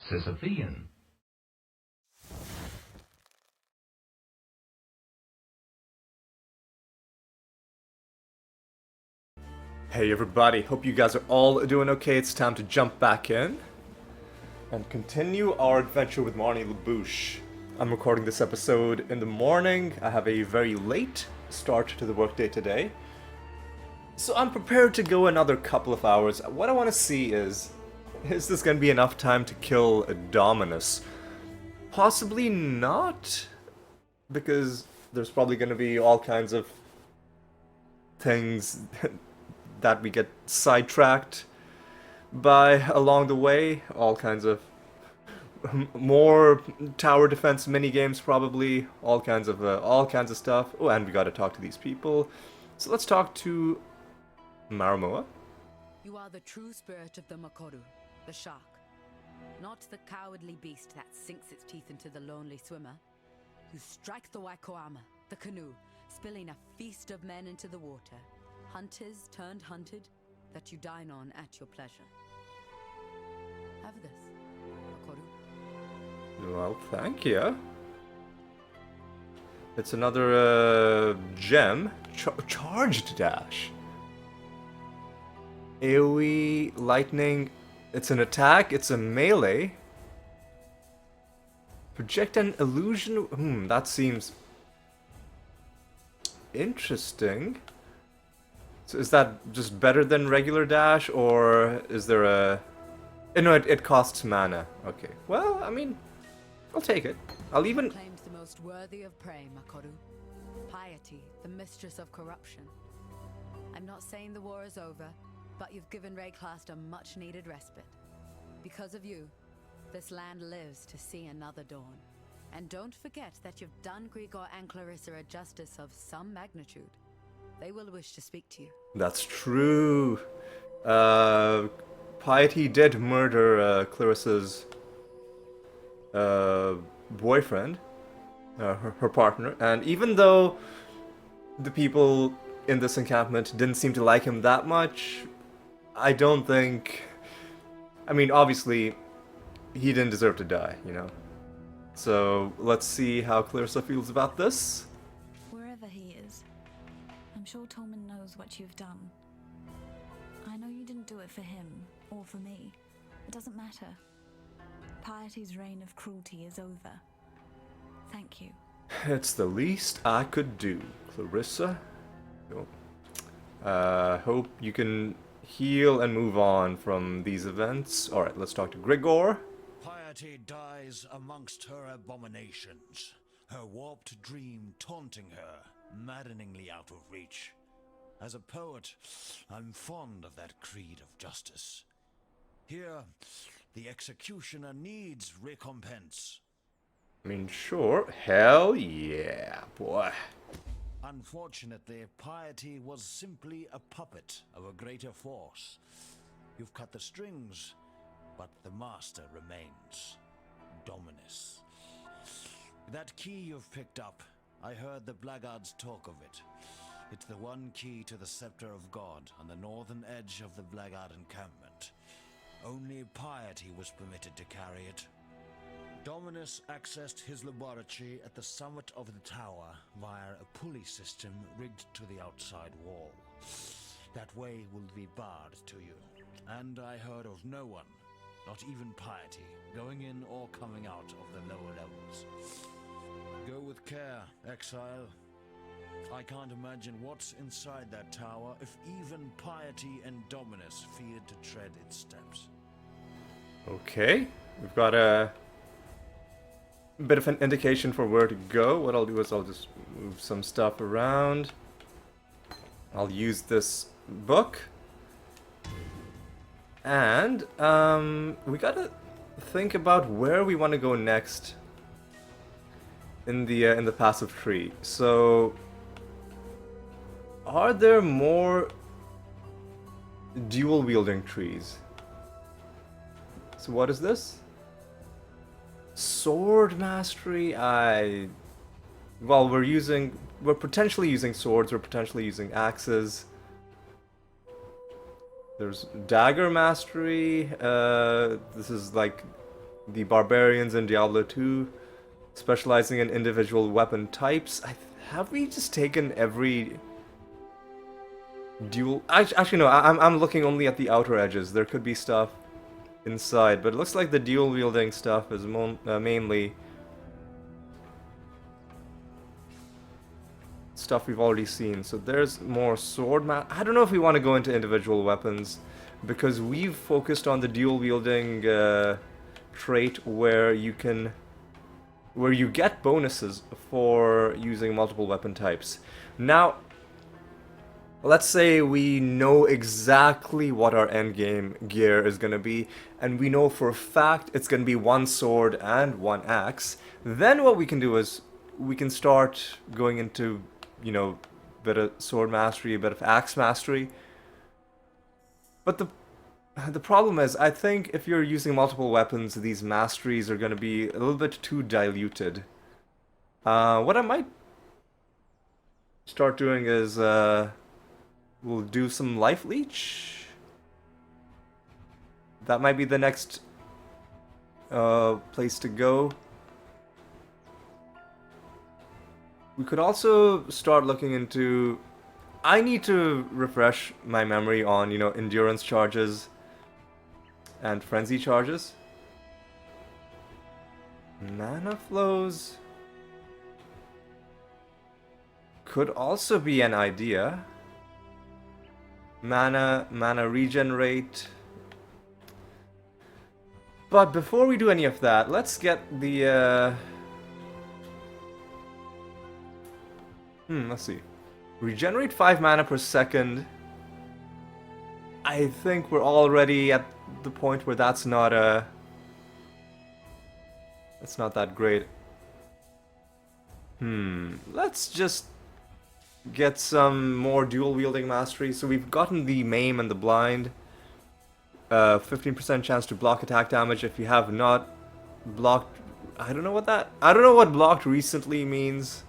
Sisyphean. Hey everybody, hope you guys are all doing okay. It's time to jump back in and continue our adventure with Marnie LaBouche. I'm recording this episode in the morning. I have a very late start to the workday today, so I'm prepared to go another couple of hours. What I want to see is this going to be enough time to kill a Dominus? Possibly not, because there's probably going to be all kinds of things that we get sidetracked by along the way. All kinds of more tower defense mini games, probably all kinds of stuff. Oh, and we got to talk to these people. So let's talk to Maramoa. You are the true spirit of the Makoru, the shark. Not the cowardly beast that sinks its teeth into the lonely swimmer. You strike the Waikoama, the canoe, spilling a feast of men into the water. Hunters turned hunted, that you dine on at your pleasure. Have this, Makoru. Well, thank you. It's another gem. Charged dash. AoE, lightning. It's an attack, it's a melee. Project an illusion. That seems interesting. So is that just better than regular dash, or is there a... No, it costs mana. Okay. Well, I mean, I'll take it. I'll even... Claims the most worthy of prey, Makoru. Piety, the mistress of corruption. I'm not saying the war is over, but you've given Rayclast a much-needed respite. Because of you, this land lives to see another dawn. And don't forget that you've done Grigor and Clarissa a justice of some magnitude. They will wish to speak to you. That's true. Piety did murder Clarissa's boyfriend, her partner, and even though the people in this encampment didn't seem to like him that much, I don't think... I mean, obviously, he didn't deserve to die, you know? So, let's see how Clarissa feels about this. Wherever he is, I'm sure Tolman knows what you've done. I know you didn't do it for him, or for me. It doesn't matter. Piety's reign of cruelty is over. Thank you. It's the least I could do, Clarissa. Hope you can heal and move on from these events. Alright, let's talk to Grigor. Piety dies amongst her abominations, her warped dream taunting her, maddeningly out of reach. As a poet, I'm fond of that creed of justice. Here, the executioner needs recompense. I mean, sure. Hell yeah, boy. Unfortunately, Piety was simply a puppet of a greater force. You've cut the strings, but the master remains. Dominus. That key you've picked up, I heard the blackguards talk of it. It's the one key to the Scepter of God on the northern edge of the blackguard encampment. Only Piety was permitted to carry it. Dominus accessed his laboratory at the summit of the tower via a pulley system rigged to the outside wall. That way will be barred to you. And I heard of no one, not even Piety, going in or coming out of the lower levels. Go with care, exile. I can't imagine what's inside that tower if even Piety and Dominus feared to tread its steps. Okay, we've got a bit of an indication for where to go. What I'll do is I'll just move some stuff around. I'll use this book. And we gotta think about where we want to go next in the passive tree. So, are there more dual wielding trees? So what is this? Sword mastery. Well, we're potentially using swords. We're potentially using axes. There's dagger mastery. This is like the barbarians in Diablo 2, specializing in individual weapon types. Have we just taken every dual... Actually, no, I'm looking only at the outer edges. There could be stuff inside, but it looks like the dual wielding stuff is mainly stuff we've already seen. So there's more sword I don't know if we want to go into individual weapons, because we've focused on the dual wielding trait where you get bonuses for using multiple weapon types. Now, let's say we know exactly what our endgame gear is going to be, and we know for a fact it's going to be one sword and one axe. Then what we can do is we can start going into, you know, a bit of sword mastery, a bit of axe mastery. But the problem is, I think if you're using multiple weapons, these masteries are going to be a little bit too diluted. What I might start doing is we'll do some life leech. That might be the next place to go. We could also start looking into... I need to refresh my memory on, you know, endurance charges and frenzy charges. Mana flows could also be an idea. Mana regenerate. But before we do any of that, let's get the let's see. Regenerate 5 mana per second. I think we're already at the point where that's not that great. Let's just get some more dual wielding mastery. So we've gotten the maim and the blind. 15% chance to block attack damage if you have not blocked. I don't know what blocked recently means.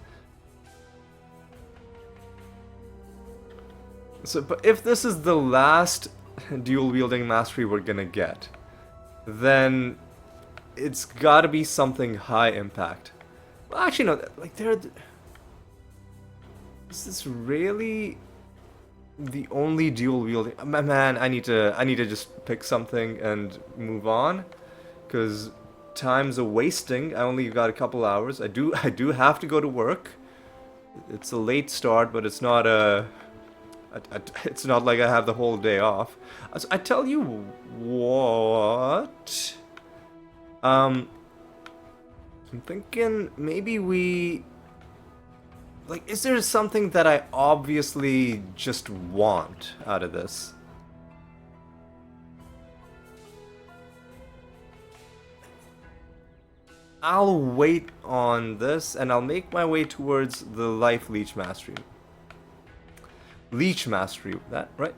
So, but if this is the last dual wielding mastery we're gonna get, then it's gotta be something high impact. Well, actually, no. Like, is this really the only dual wielding? Man, I need to just pick something and move on, because time's a wasting. I only got a couple hours. I do have to go to work. It's a late start, but it's not it's not like I have the whole day off. So I tell you what. I'm thinking maybe we... Like, is there something that I obviously just want out of this? I'll wait on this, and I'll make my way towards the Life Leech Mastery. Leech Mastery, that, right?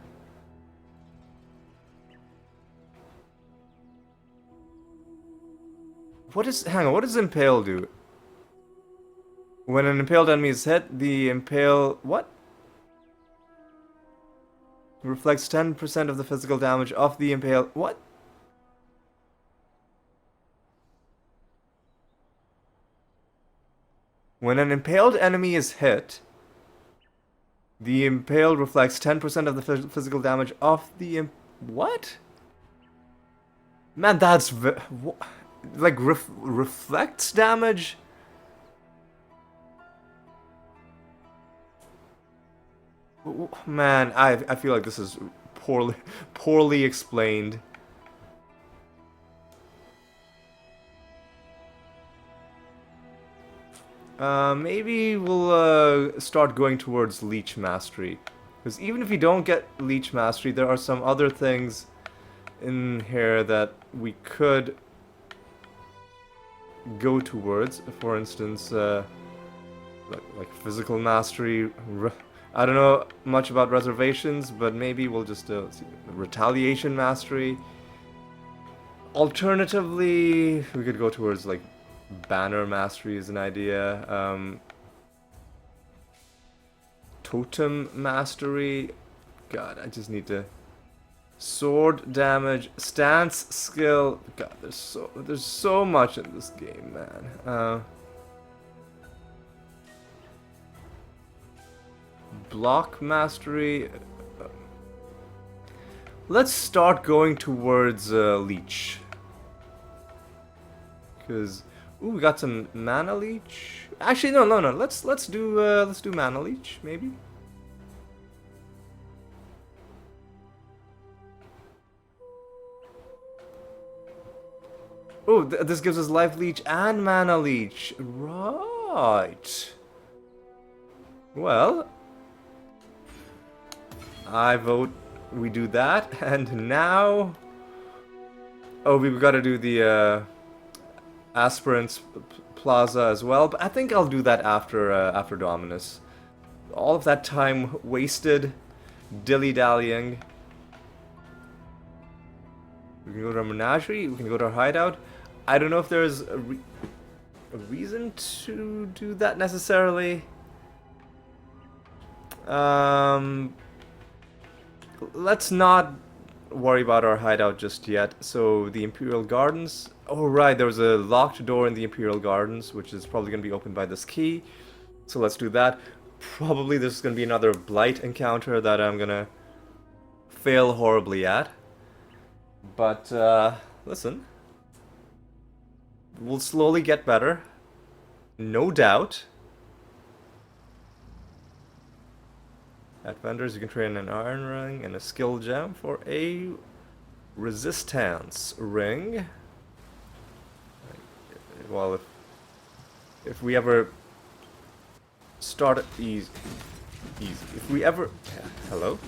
Hang on, what does Impale do? When an impaled enemy is hit, the impale... What? Reflects 10% of the physical damage of the impale... What? When an impaled enemy is hit, the impale reflects 10% of the physical damage of the what? Man, that's... like, reflects damage? Man, I feel like this is poorly explained. Maybe we'll start going towards Leech Mastery. Because even if we don't get Leech Mastery, there are some other things in here that we could go towards. For instance, like Physical Mastery. I don't know much about reservations, but maybe we'll just see. Retaliation Mastery. Alternatively, we could go towards like Banner Mastery is an idea. Totem Mastery. God, I just need to Sword damage, stance skill. God, there's so much in this game, man. Block mastery. Let's start going towards leech. Cause we got some mana leech. Actually, no. Let's do mana leech maybe. Oh, this gives us life leech and mana leech. Right. Well, I vote we do that. And now, oh, we've got to do the Aspirant's Plaza as well. But I think I'll do that after Dominus. All of that time wasted dilly-dallying. We can go to our menagerie. We can go to our hideout. I don't know if there's a reason to do that necessarily. Let's not worry about our hideout just yet. So the Imperial Gardens. Oh right, there was a locked door in the Imperial Gardens, which is probably going to be opened by this key. So let's do that. Probably there's going to be another Blight encounter that I'm going to fail horribly at. But listen. We'll slowly get better. No doubt. At vendors, you can trade an iron ring and a skill gem for a resistance ring. Well, if we ever start easy. If we ever hello.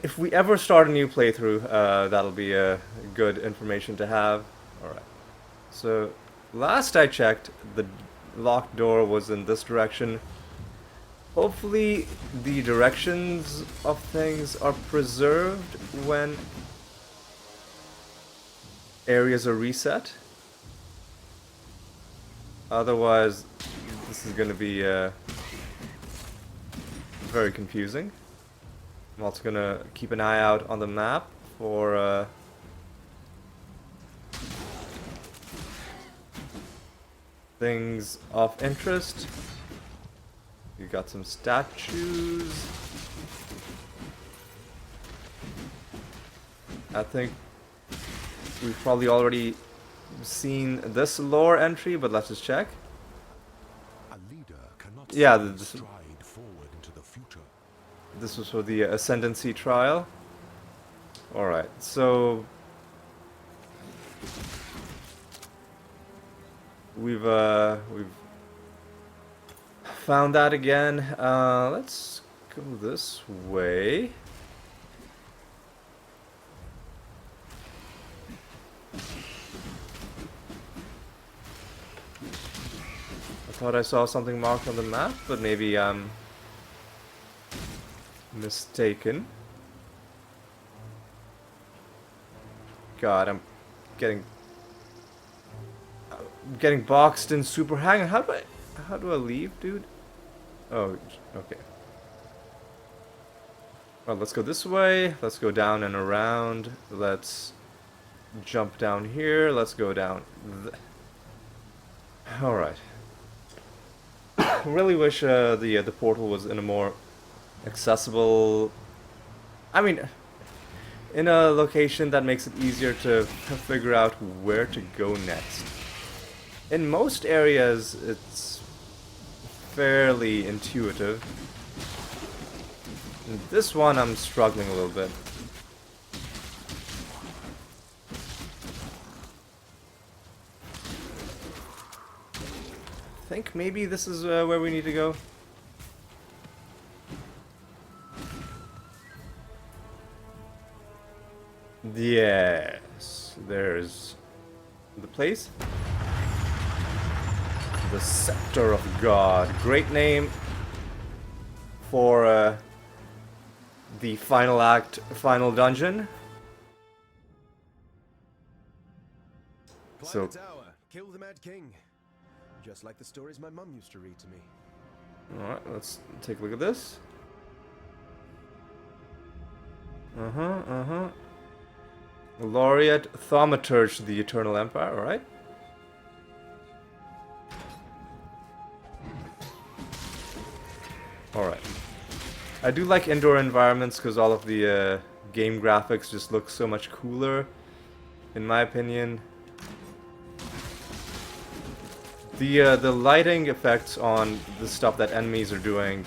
If we ever start a new playthrough, that'll be good information to have. All right. So, last I checked, the locked door was in this direction. Hopefully, the directions of things are preserved when areas are reset. Otherwise, this is going to be very confusing. I'm also going to keep an eye out on the map for things of interest. You got some statues. I think we've probably already seen this lore entry, but let's just check. A leader cannot stride forward into the future. This was for the Ascendancy trial. Alright, so we've found that again. Let's go this way. I thought I saw something marked on the map, but maybe I'm mistaken. God, I'm getting boxed in super hang. How do I leave, dude? Oh, okay. Well, let's go this way. Let's go down and around. Let's jump down here. Let's go down. All right. Really wish the portal was in a more accessible. I mean, in a location that makes it easier to figure out where to go next. In most areas, it's fairly intuitive. In this one, I'm struggling a little bit. I think maybe this is where we need to go. Yes, there's the place. The Scepter of God. Great name for the final act, final dungeon. Climb the tower, kill the Mad King. Just like the stories my mum used to read to me. Alright, let's take a look at this. Laureate Thaumaturge, the Eternal Empire, alright. Alright. I do like indoor environments because all of the game graphics just look so much cooler, in my opinion. The lighting effects on the stuff that enemies are doing,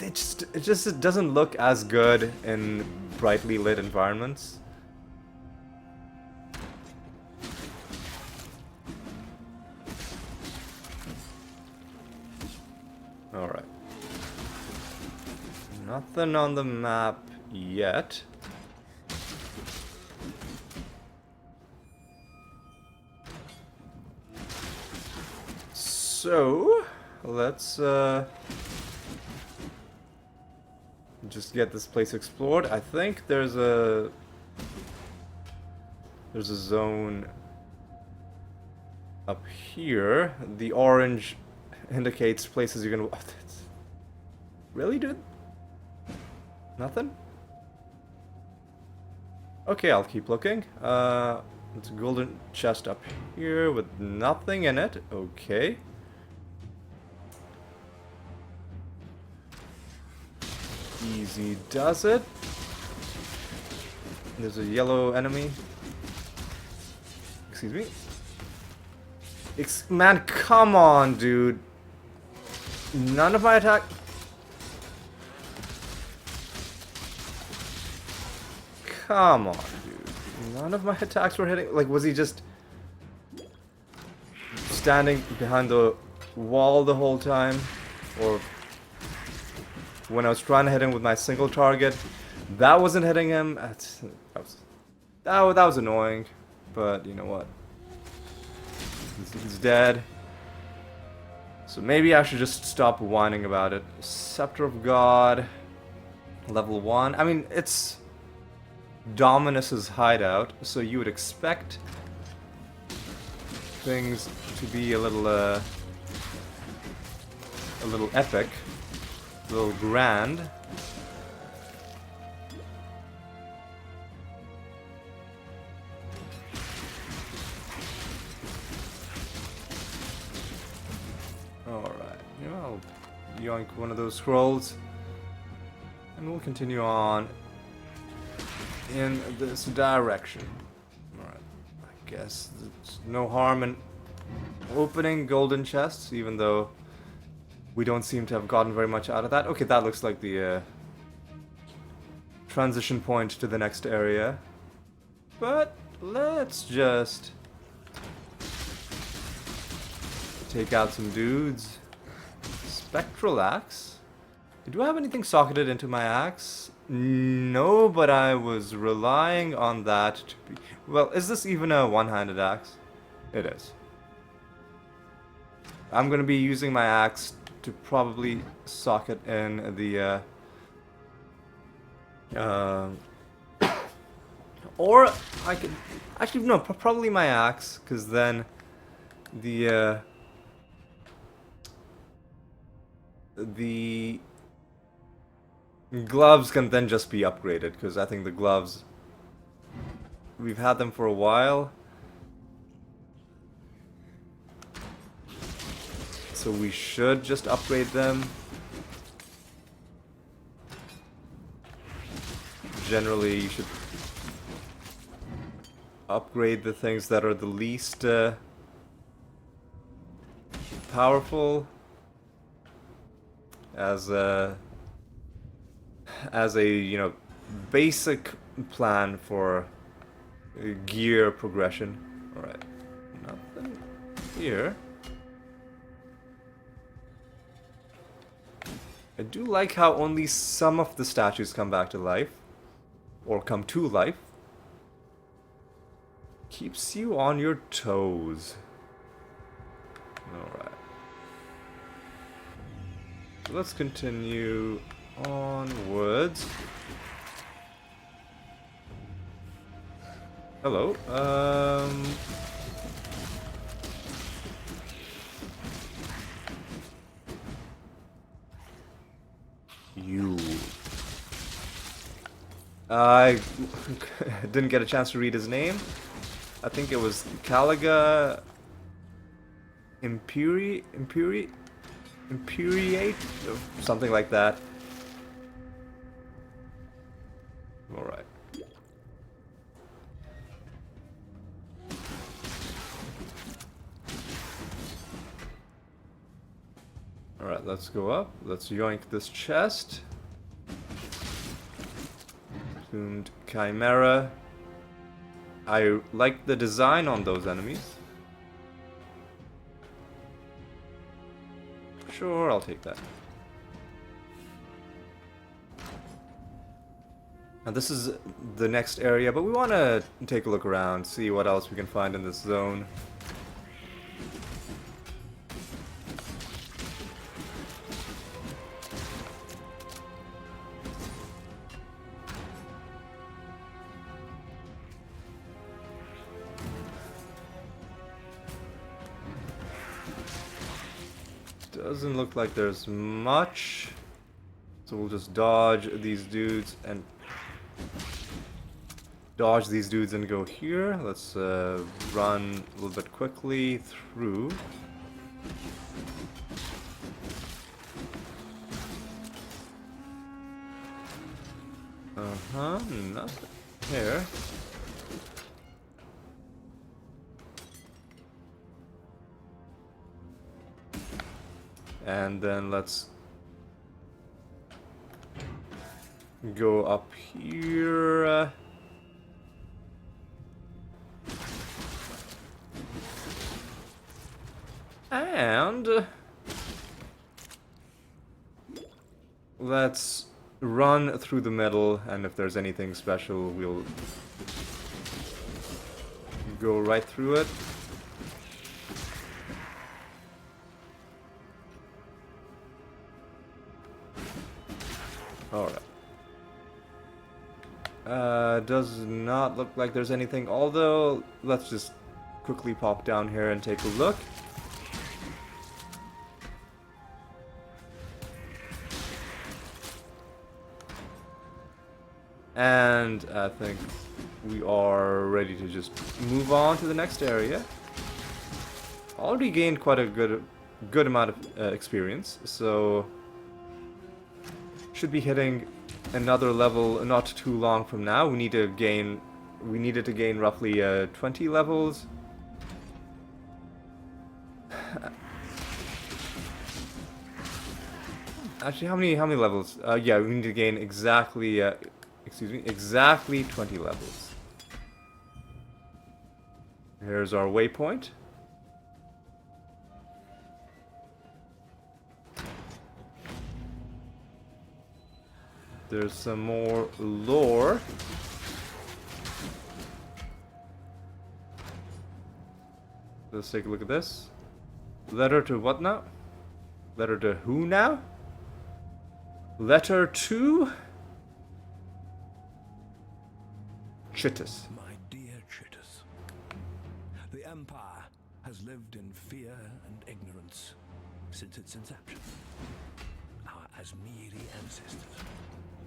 it just doesn't look as good in brightly lit environments. Alright. Nothing on the map yet. So, let's just get this place explored. I think there's a zone up here. The orange indicates places you're gonna. Really, dude? Nothing? Okay, I'll keep looking. It's a golden chest up here with nothing in it. Okay. Easy does it. There's a yellow enemy. Excuse me. Man, come on, dude. None of my attack. Come on, dude. None of my attacks were hitting. Like, was he just standing behind the wall the whole time? Or when I was trying to hit him with my single target, that wasn't hitting him? That was annoying. But, you know what? He's dead. So maybe I should just stop whining about it. Scepter of God. Level 1. I mean, it's Dominus's hideout, so you would expect things to be a little epic, a little grand. Alright, you know, I'll yoink one of those scrolls, and we'll continue on in this direction. Alright, I guess there's no harm in opening golden chests, even though we don't seem to have gotten very much out of that. Okay, that looks like the transition point to the next area. But let's just take out some dudes. Spectral axe. Do I have anything socketed into my axe? No, but I was relying on that to be... Well, is this even a one-handed axe? It is. I'm gonna be using my axe to probably socket in the or I could actually no, probably my axe, because then the gloves can then just be upgraded, because I think the gloves, we've had them for a while. So we should just upgrade them. Generally, you should upgrade the things that are the least powerful as a you know, basic plan for gear progression. All right, nothing here. I do like how only some of the statues come back to life, or come to life. Keeps you on your toes. Alright. So let's continue onwards. Hello. You. I didn't get a chance to read his name. I think it was Caliga Imperiate, or something like that. Alright. Alright, let's go up. Let's yoink this chest. Doomed Chimera. I like the design on those enemies. Sure, I'll take that. Now this is the next area, but we want to take a look around, see what else we can find in this zone. Doesn't look like there's much, so we'll just dodge these dudes and go here. Let's run a little bit quickly through. Nothing here. And then let's go up here. And let's run through the middle, and if there's anything special, we'll go right through it. Alright. Does not look like there's anything, although let's just quickly pop down here and take a look. And I think we are ready to just move on to the next area. Already gained quite a good amount of experience, so should be hitting another level not too long from now. We needed to gain roughly 20 levels. Actually, how many levels? Yeah, we need to gain exactly exactly 20 levels. Here's our waypoint. There's some more lore. Let's take a look at this. Letter to what now? Letter to who now? Letter to Chitus. My dear Chitus, the Empire has lived in fear and ignorance since its inception. Our Asmiri ancestors,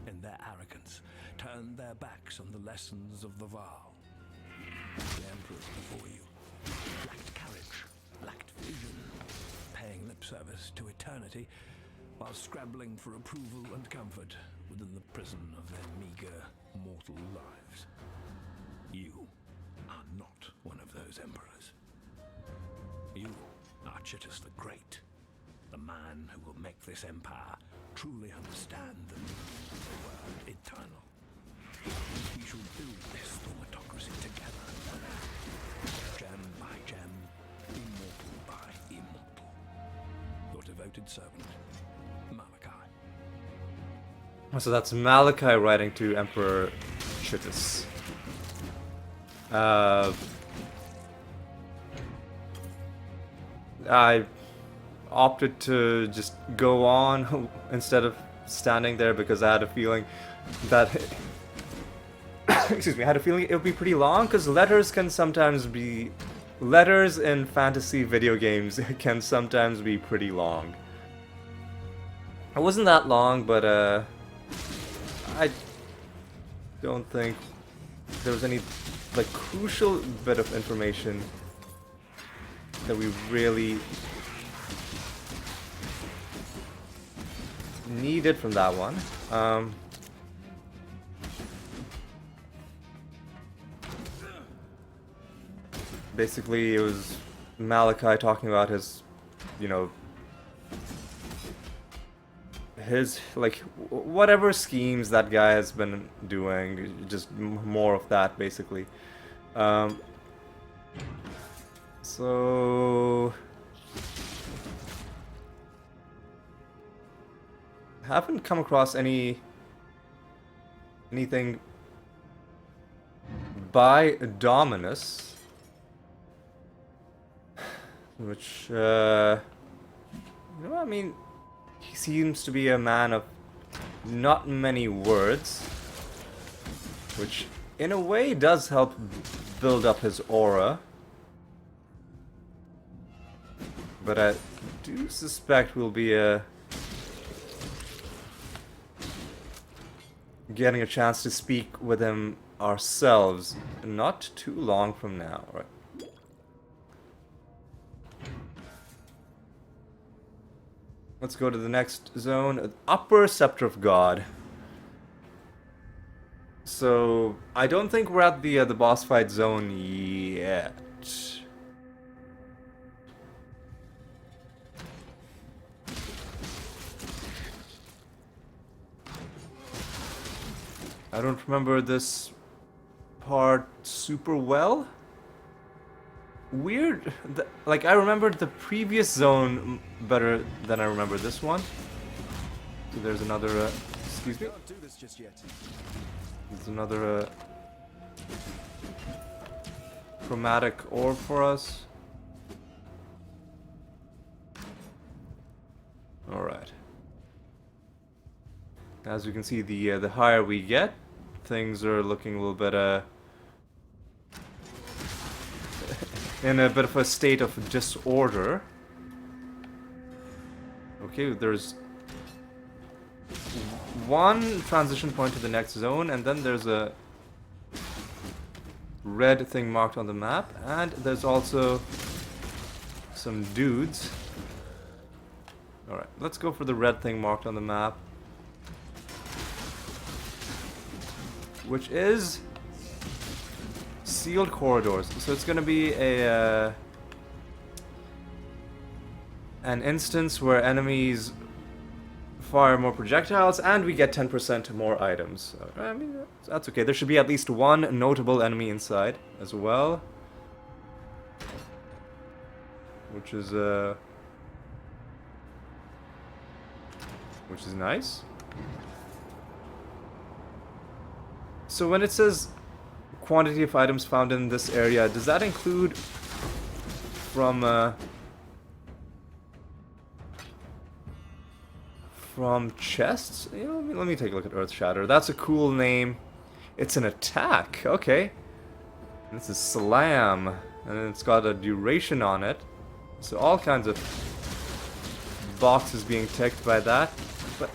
in their arrogance, turned their backs on the lessons of the vow. The emperors before you lacked courage, lacked vision, paying lip service to eternity while scrambling for approval and comfort within the prison of their meager mortal lives. You are not one of those emperors. You are Chitus the Great, the man who will make this empire truly understand the meaning of the word eternal. We shall build this autocracy together, gem by gem, immortal by immortal. Your devoted servant, Malachi. So that's Malachi writing to Emperor Chitus. I opted to just go on instead of standing there because I had a feeling that excuse me, I had a feeling it would be pretty long, because letters in fantasy video games can sometimes be pretty long. It wasn't that long, but don't think there was any like crucial bit of information that we really needed from that one. Basically, it was Malachi talking about his, you know, his, like, whatever schemes that guy has been doing, just more of that, basically. So... haven't come across anything by Dominus, which, you know, I mean, he seems to be a man of not many words, which in a way does help build up his aura. But I do suspect we'll be getting a chance to speak with him ourselves not too long from now, right? Let's go to the next zone, Upper Scepter of God. So I don't think we're at the boss fight zone yet. I don't remember this part super well. Weird. Like, I remembered the previous zone better than I remember this one. So there's another, excuse me? Can't do this just yet. There's another, chromatic orb for us. Alright. As you can see, the higher we get, things are looking a little bit, in a bit of a state of disorder. Okay, there's one transition point to the next zone, and then there's a red thing marked on the map, and there's also some dudes. Alright, let's go for the red thing marked on the map, which is sealed corridors. So it's gonna be a an instance where enemies fire more projectiles and we get 10% more items. I mean, that's okay. There should be at least one notable enemy inside as well, which is nice. So when it says quantity of items found in this area, does that include from chests? You know, let me take a look at Earth Shatter. That's a cool name. It's an attack. Okay. And this is Slam, and it's got a duration on it. So all kinds of boxes being ticked by that. But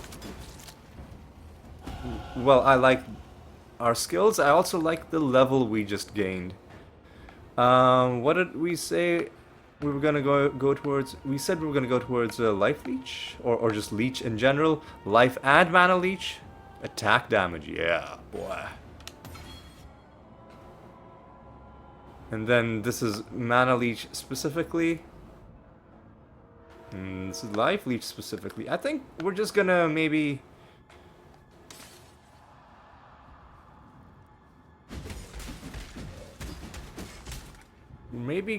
well, I like our skills. I also like the level we just gained. What did we say we were gonna go towards? We said we were gonna go towards Life Leech, or just Leech in general. Life and Mana Leech. Attack damage, yeah, boy. And then this is Mana Leech specifically. And this is Life Leech specifically. I think we're just gonna maybe...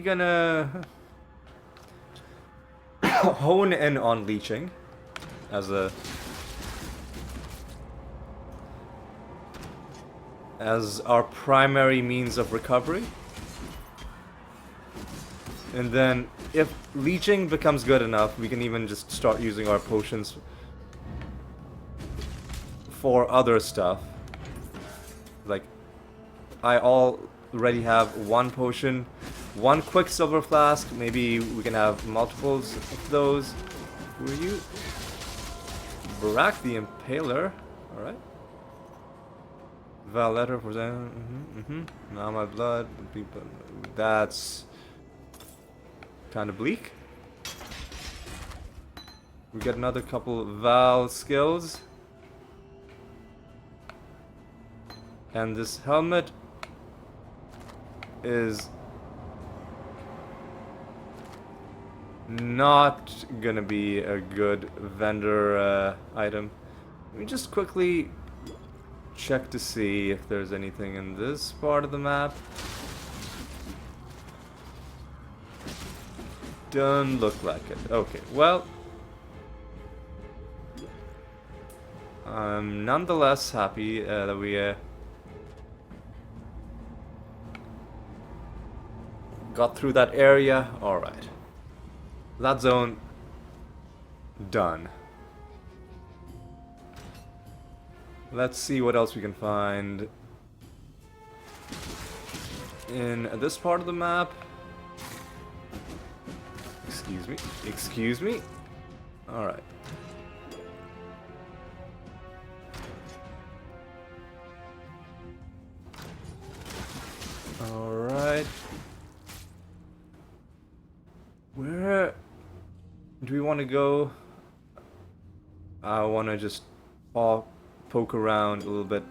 gonna hone in on leeching as our primary means of recovery. And then if leeching becomes good enough, we can even just start using our potions for other stuff. Like, I already have one potion, one quicksilver flask. Maybe we can have multiples of those. Who are you? Barak the Impaler. Alright. Val letter for Now my blood. People. That's kind of bleak. We get another couple Val skills. And this helmet is not gonna be a good vendor item. Let me just quickly check to see if there's anything in this part of the map. Doesn't look like it. Okay, well, I'm nonetheless happy that we got through that area. Alright. That zone done. Let's see what else we can find in this part of the map. Excuse me. Excuse me. Alright. Alright. Where do we want to go? I want to just poke around a little bit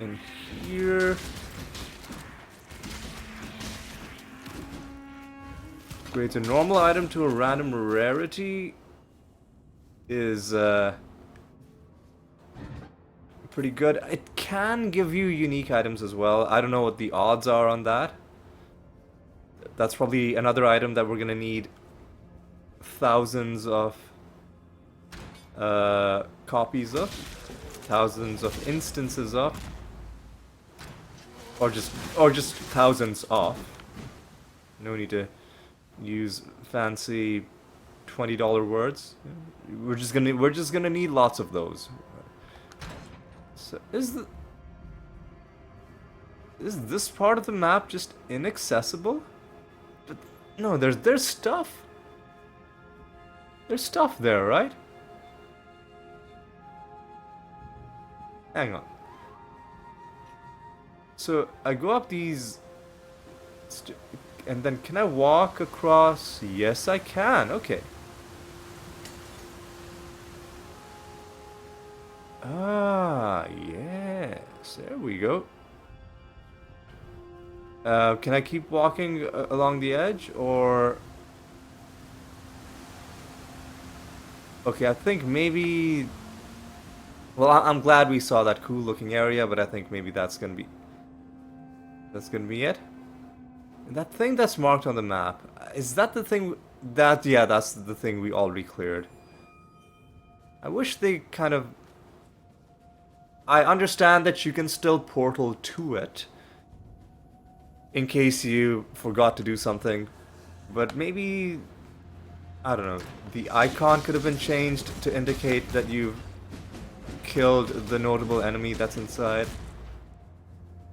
in here. Grades a normal item to a random rarity is pretty good. It can give you unique items as well. I don't know what the odds are on that. That's probably another item that we're gonna need thousands of copies of, thousands of instances of, or just thousands of. No need to use fancy $20 words. We're just gonna need lots of those. So is this part of the map just inaccessible? But no, there's stuff. There's stuff there, right? Hang on. So I go up these, and then can I walk across? Yes, I can. Okay. Ah, yes. There we go. Can I keep walking along the edge, or? Okay, I think maybe. Well, I'm glad we saw that cool-looking area, but I think maybe that's gonna be it. And that thing that's marked on the map, is that the thing that? Yeah, that's the thing we already cleared. I wish they kind of. I understand that you can still portal to it in case you forgot to do something, but maybe, I don't know, the icon could have been changed to indicate that you've killed the notable enemy that's inside.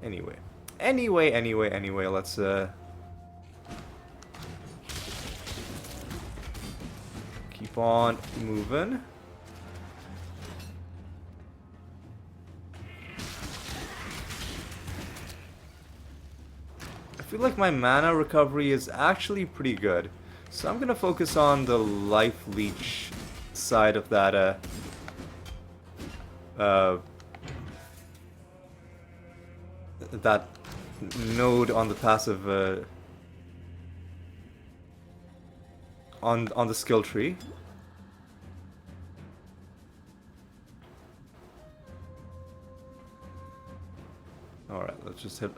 Anyway, let's keep on moving. I feel like my mana recovery is actually pretty good, so I'm gonna focus on the life leech side of that that node on the passive on the skill tree. All right, let's just hit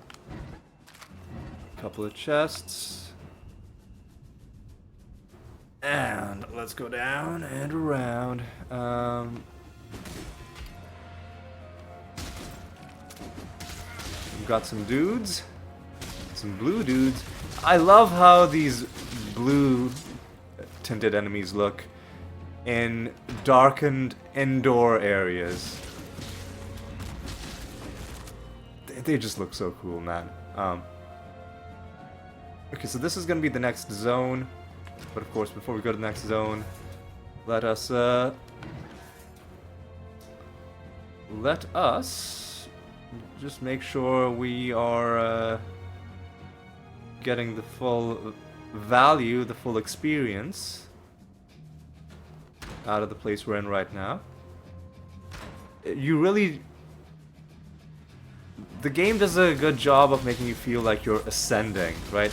a couple of chests. And let's go down and around. We've got some dudes. Some blue dudes. I love how these blue tinted enemies look in darkened indoor areas. They just look so cool, man. Okay, so this is gonna be the next zone. But of course, before we go to the next zone, let us just make sure we are getting the full value, the full experience out of the place we're in right now. You really... The game does a good job of making you feel like you're ascending, right?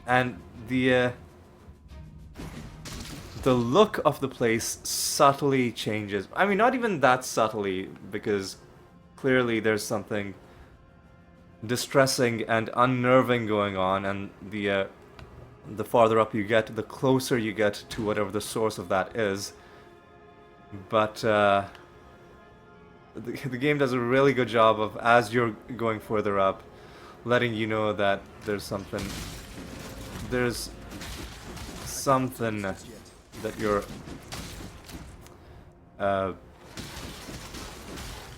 And the look of the place subtly changes. I mean, not even that subtly, because clearly there's something distressing and unnerving going on, and the farther up you get, the closer you get to whatever the source of that is. But the game does a really good job of, as you're going further up, letting you know that there's something that you're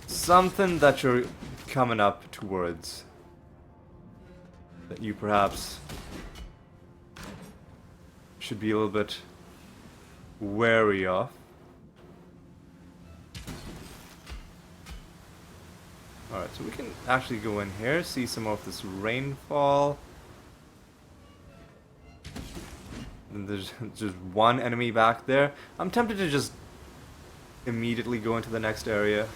something that you're coming up towards, that you perhaps should be a little bit wary of. Alright, so we can actually go in here, see some of this rainfall. And there's just one enemy back there. I'm tempted to just immediately go into the next area.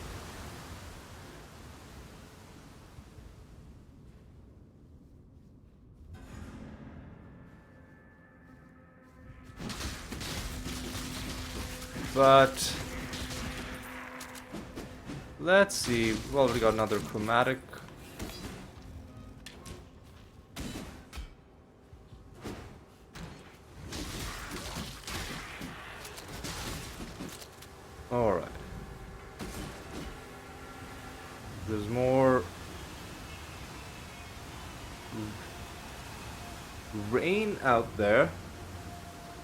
But let's see. We've already got another chromatic. Alright. There's more rain out there.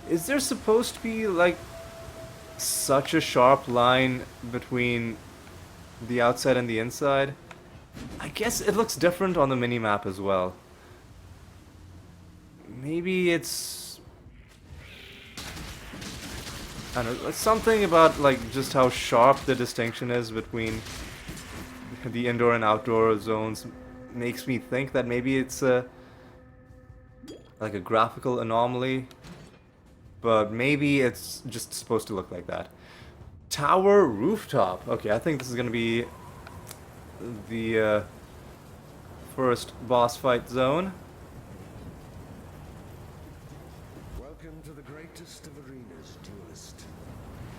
Is there supposed to be like such a sharp line between the outside and the inside? I guess it looks different on the minimap as well. Maybe it's... I don't know, it's something about like just how sharp the distinction is between the indoor and outdoor zones makes me think that maybe it's like a graphical anomaly. But maybe it's just supposed to look like that. Tower rooftop. Okay, I think this is gonna be the first boss fight zone. Welcome to the greatest of arenas, duelist.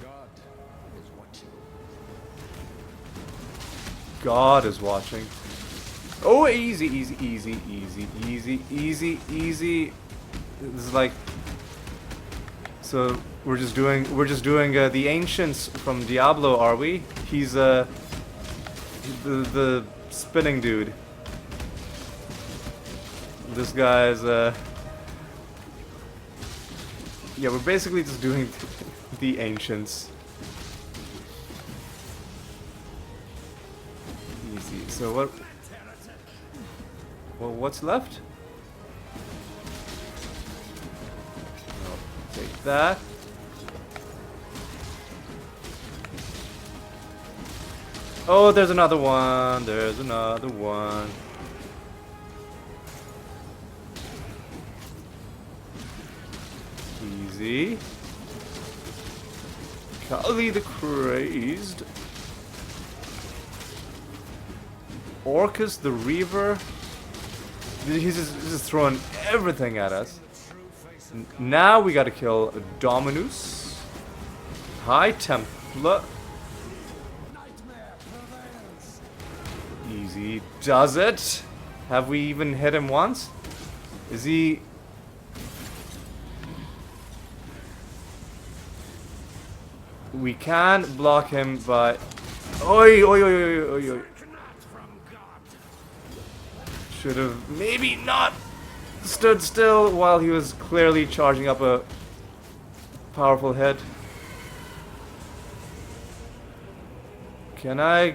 God is watching. God is watching. Oh, easy, easy, easy, easy, easy, easy, easy. This is like... So we're just doing the ancients from Diablo, are we? He's the spinning dude. This guy's yeah, we're basically just doing the ancients. Easy. So what? Well, what's left? Take that. Oh, there's another one. There's another one. Easy. Kali the Crazed. Orcus the Reaver. He's just throwing everything at us. Now we gotta kill Dominus. High Templar. Easy does it. Have we even hit him once? Is he... We can block him, but... Oi, oi, oi, oi, oi, oi. Should have maybe not stood still while he was clearly charging up a powerful hit. Can I...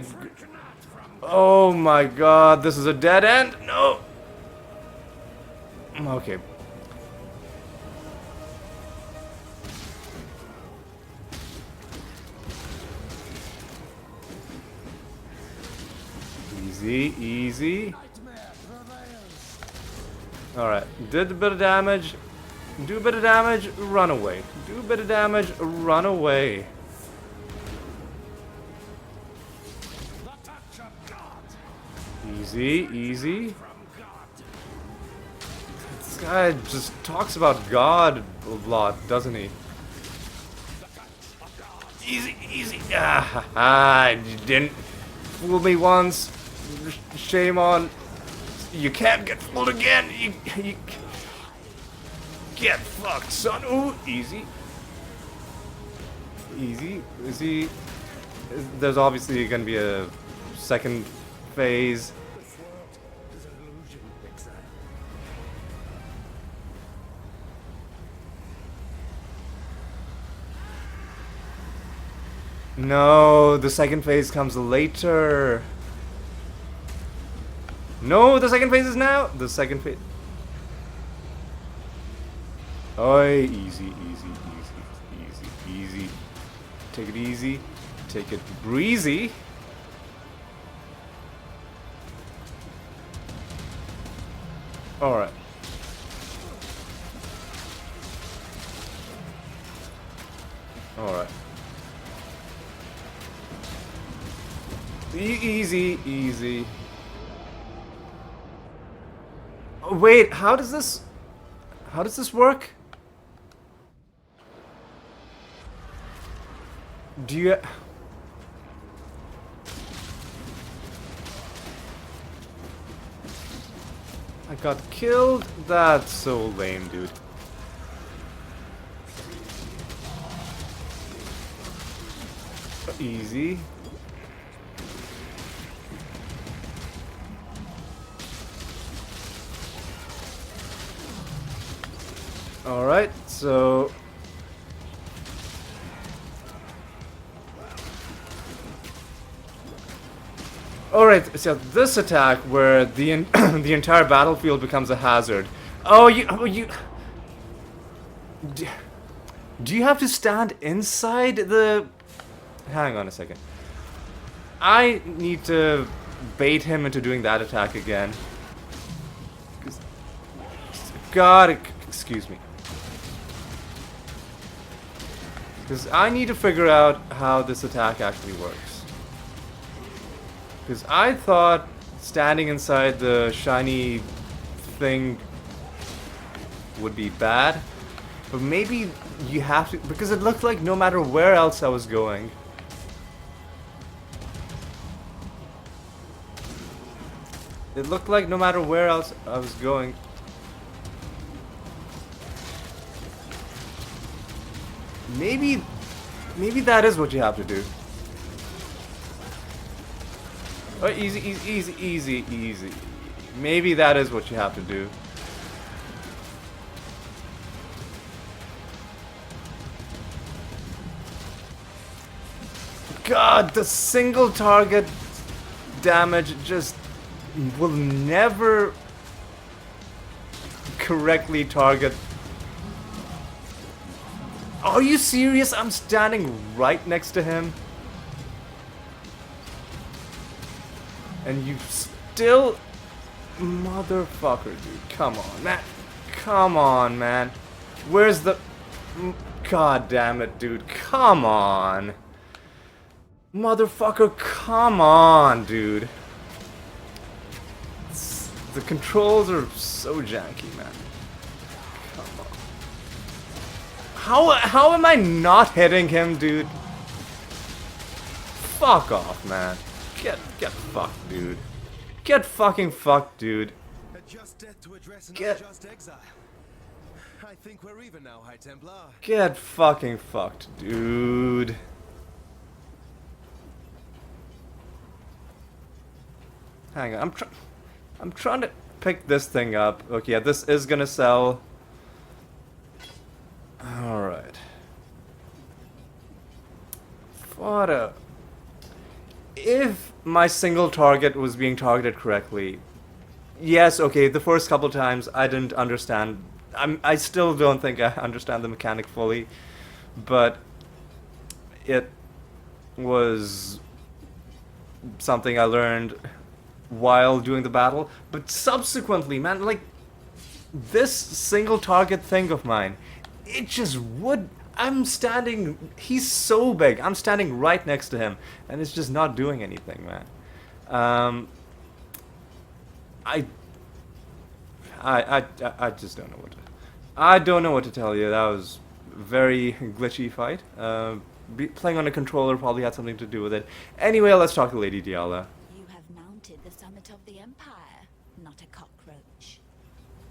Oh my god, this is a dead end? No! Okay. Easy, easy. Alright, did a bit of damage. Do a bit of damage, run away. Do a bit of damage, run away. Easy, easy. This guy just talks about God a lot, doesn't he? Easy, easy. Ah, you didn't fool me once. Shame on. You can't get fooled again. You get fucked, son. Ooh, easy. Easy. Is he? There's obviously going to be a second phase. No, the second phase comes later. No, the second phase is now. The second phase. Oi, easy, easy, easy, easy, easy. Take it easy. Take it breezy. Alright. Alright. Easy, easy. Oh, wait, how does this work? Do you... I got killed? That's so lame, dude. Easy. Alright, so... Alright, so this attack where the the entire battlefield becomes a hazard. Oh, you... Do you have to stand inside the... Hang on a second. I need to bait him into doing that attack again. God, excuse me. Because I need to figure out how this attack actually works. Because I thought standing inside the shiny thing would be bad. But maybe you have to... Because it looked like no matter where else I was going... It looked like no matter where else I was going... Maybe that is what you have to do. Oh, easy, easy, easy, easy, easy. Maybe that is what you have to do. God, the single target damage just will never correctly target. Are you serious? I'm standing right next to him. And you still... Motherfucker, dude. Come on, man. Come on, man. Where's the... God damn it, dude. Come on. Motherfucker, come on, dude. The controls are so janky, man. How am I not hitting him, dude? Fuck off, man. Get fucked, dude. Get fucking fucked, dude. Get... I think we're even now, High Templar. Get fucking fucked, dude. Hang on, I'm trying to pick this thing up. Okay, yeah, this is gonna sell. Alright. What a... If my single target was being targeted correctly... Yes, okay, the first couple times I didn't understand. I still don't think I understand the mechanic fully. But... It was... something I learned while doing the battle, but subsequently, man, like, this single target thing of mine, it just would... I'm standing... He's so big. I'm standing right next to him, and it's just not doing anything, man. I just don't know what to... I don't know what to tell you. That was a very glitchy fight. Playing on a controller probably had something to do with it. Anyway, let's talk to Lady Diala. You have mounted the summit of the Empire, not a cockroach.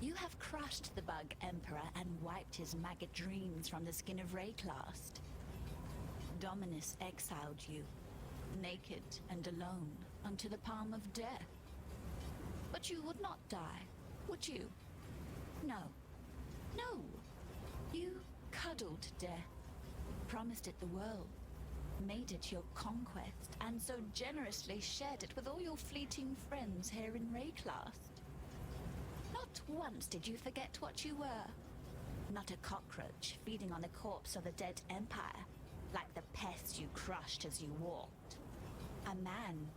You have crushed the bug Emperor and wiped his maggot dreams from the skin of Rayclast. Dominus exiled you, naked and alone, unto the palm of death. But you would not die, would you? No. No. You cuddled death, promised it the world, made it your conquest, and so generously shared it with all your fleeting friends here in Rayclast. Not once did you forget what you were. Not a cockroach feeding on the corpse of the dead Empire, like the pests you crushed as you walked. A man.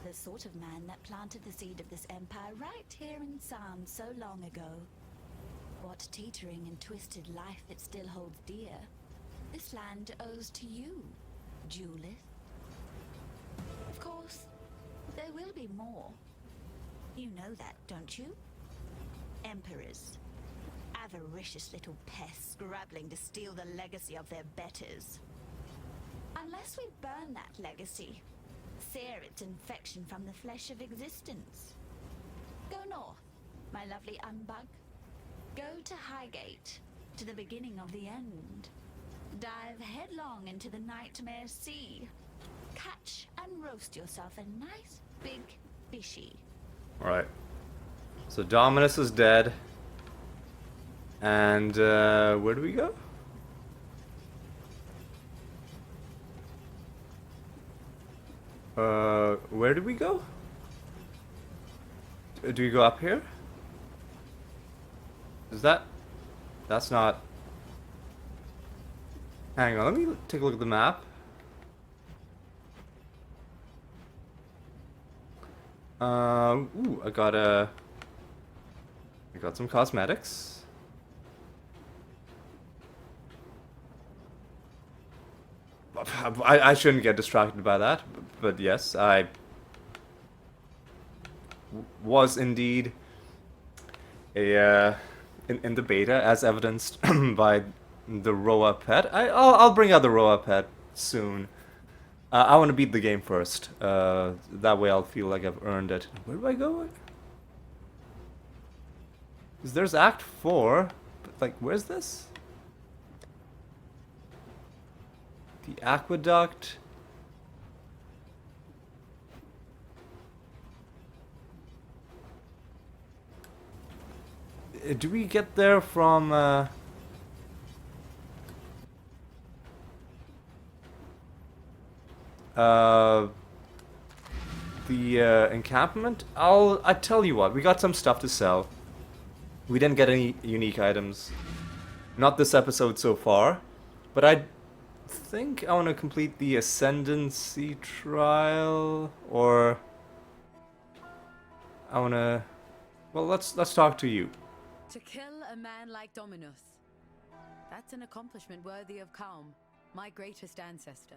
The sort of man that planted the seed of this Empire right here in San so long ago. What teetering and twisted life it still holds dear, this land owes to you, duelist. Of course, there will be more. You know that, don't you? Emperors. Avaricious little pests scrabbling to steal the legacy of their betters. Unless we burn that legacy, sear its infection from the flesh of existence. Go north, my lovely unbug. Go to Highgate, to the beginning of the end. Dive headlong into the nightmare sea. Catch and roast yourself a nice big fishy. Alright. So Dominus is dead. And, where do we go? Where do we go? Do we go up here? Is that... That's not... Hang on, let me take a look at the map. Ooh, I got some cosmetics. I shouldn't get distracted by that, but yes, I was indeed a in the beta, as evidenced by the Roa pet. I'll bring out the Roa pet soon. I want to beat the game first. That way I'll feel like I've earned it. Where do I go? Because there's Act 4, but like, where's this? The aqueduct. Do we get there from the encampment? I tell you what, we got some stuff to sell. We didn't get any unique items. Not this episode so far, but I think I want to complete the Ascendancy trial, or I want to... Well, let's talk to you. To kill a man like Dominus. That's an accomplishment worthy of Kaum, my greatest ancestor.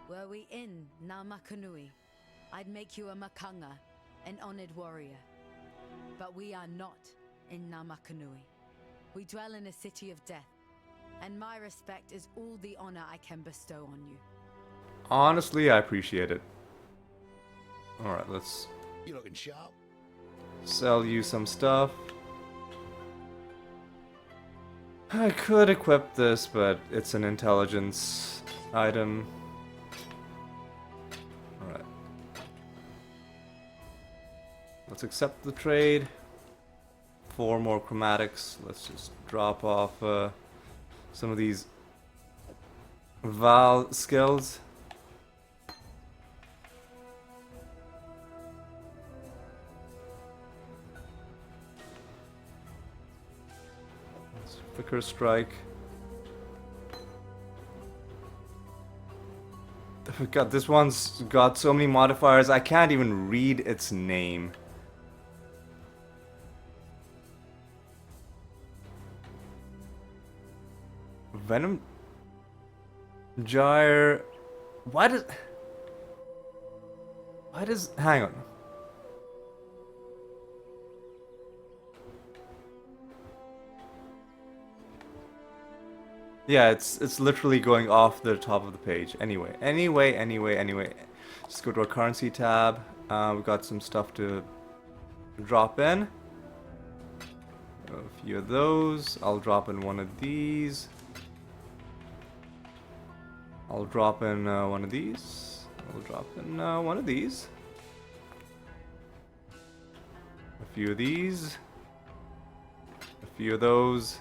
Were we in Namakanui, I'd make you a Makanga, an honored warrior. But we are not in Namakanui. We dwell in a city of death, and my respect is all the honor I can bestow on you. Honestly, I appreciate it. Alright, let's... You looking sharp? Sell you some stuff. I could equip this, but it's an intelligence item. Alright. Let's accept the trade. 4 more chromatics. Let's just drop off some of these Val skills. Flicker strike. God, this one's got so many modifiers, I can't even read its name. Venom... Gyre... Why does... Hang on. Yeah, it's literally going off the top of the page. Anyway. Just go to our currency tab. We've got some stuff to drop in. A few of those. I'll drop in one of these. I'll drop in one of these. I'll drop in one of these. A few of these. A few of those.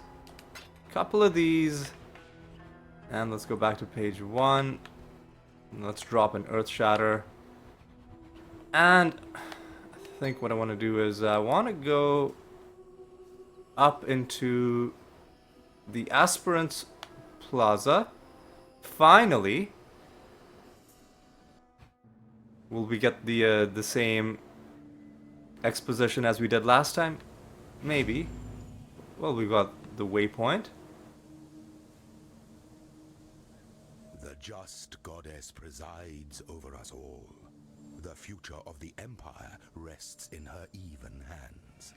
Couple of these. And let's go back to page 1. And let's drop an Earth Shatter. And I think what I want to do is I want to go up into the Aspirant Plaza. Finally, will we get the same exposition as we did last time? Maybe. Well, we got the waypoint. The just goddess presides over us all. The future of the Empire rests in her even hands.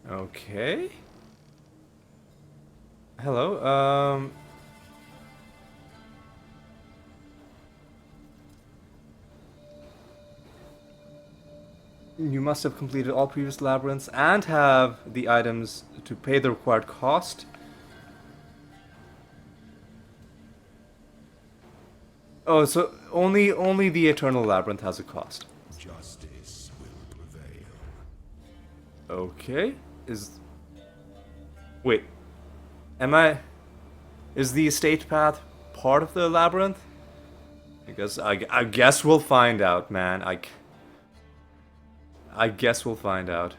Okay. Hello, you must have completed all previous labyrinths and have the items to pay the required cost. Oh, so only the Eternal Labyrinth has a cost. Justice will prevail. Okay. Wait. Is the estate path part of the labyrinth? I guess we'll find out, man. I guess we'll find out.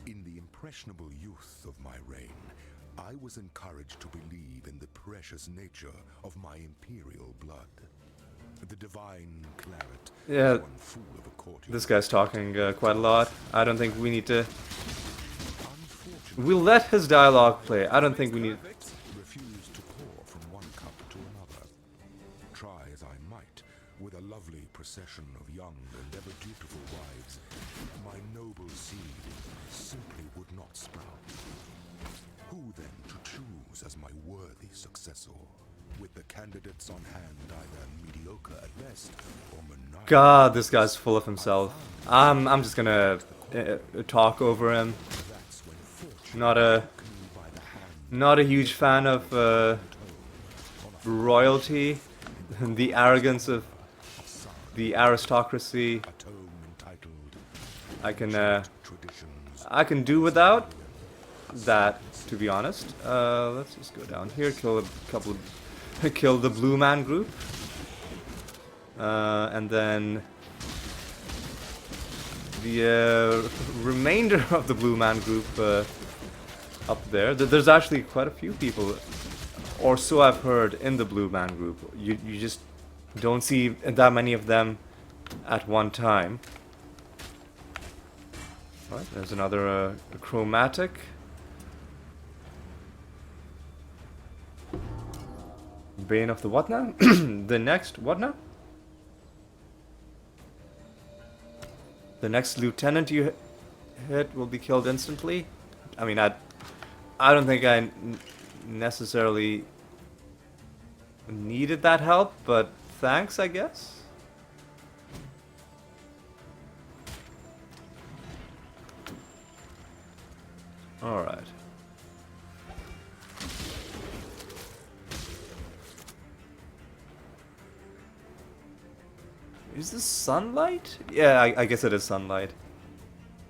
In the impressionable youth of my reign, I was encouraged to believe in the precious nature of my imperial blood. The divine claret. Yeah, one fool of a courtier. This guy's talking quite a lot. I don't think we need to... We'll let his dialogue play. I don't think we need... Refused to pour from one cup to another. Try as I might, with a lovely procession of young and ever dutiful wives, my noble seed simply would not sprout. Who then to choose as my worthy successor? With the candidates on hand either mediocre at best or maniacal. God, this guy's full of himself. I'm just gonna talk over him. Not a huge fan of royalty, the arrogance of the aristocracy. I can do without that, to be honest. Let's just go down here, kill the Blue Man group, and then the remainder of the Blue Man group up there. There's actually quite a few people, or so I've heard, in the Blue Man group. You just don't see that many of them at one time. Alright, there's another chromatic. Bane of the what now? The next what now? The next lieutenant you hit will be killed instantly. I mean, I don't think I necessarily needed that help, but thanks, I guess. All right. Is this sunlight? Yeah, I guess it is sunlight.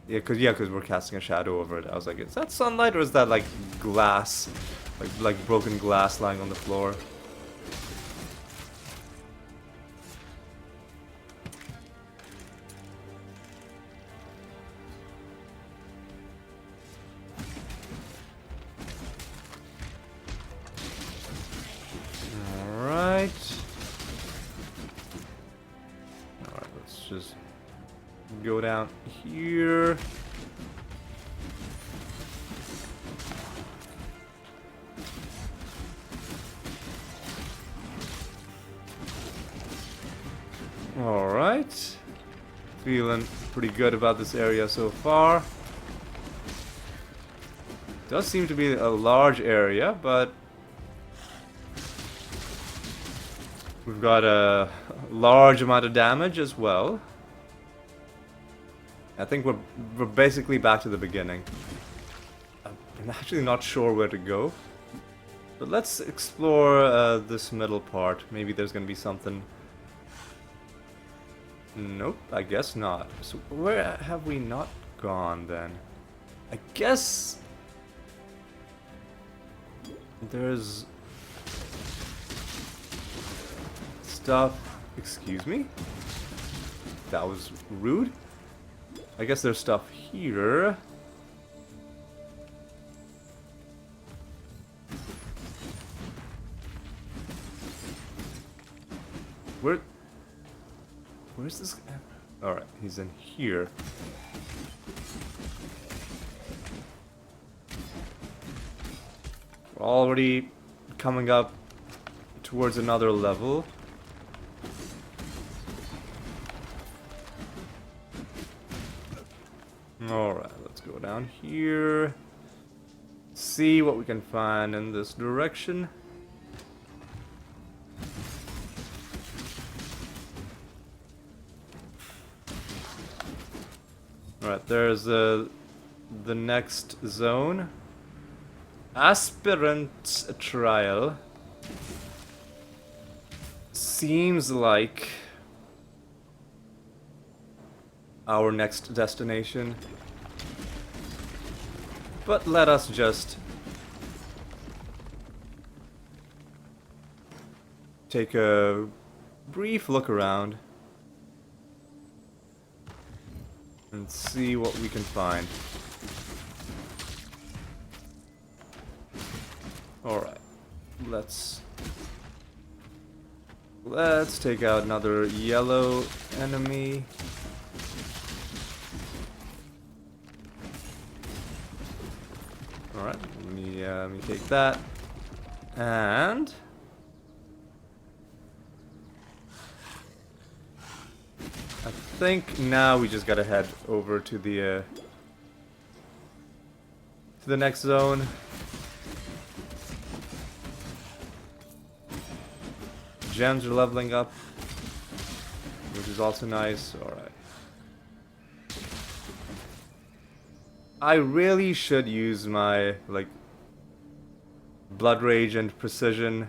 Yeah, cause we're casting a shadow over it. I was like, is that sunlight or is that like glass, like broken glass lying on the floor? here. Alright. Feeling pretty good about this area so far. Does seem to be a large area, but we've got a large amount of damage as well. I think we're basically back to the beginning. I'm actually not sure where to go. But let's explore this middle part. Maybe there's gonna be something. Nope, I guess not. So where have we not gone then? I guess there's stuff. Excuse me? That was rude. I guess there's stuff here. Where's this guy? Alright, he's in here. We're already coming up towards another level. Alright, let's go down here. See what we can find in this direction. Alright, there's the next zone. Aspirant trial. Seems like our next destination. But let us just take a brief look around and see what we can find. Alright, let's take out another yellow enemy. Alright, let me take that. And I think now we just gotta head over to the next zone. Gems are leveling up, which is also nice. Alright. I really should use my, like, Blood Rage and Precision,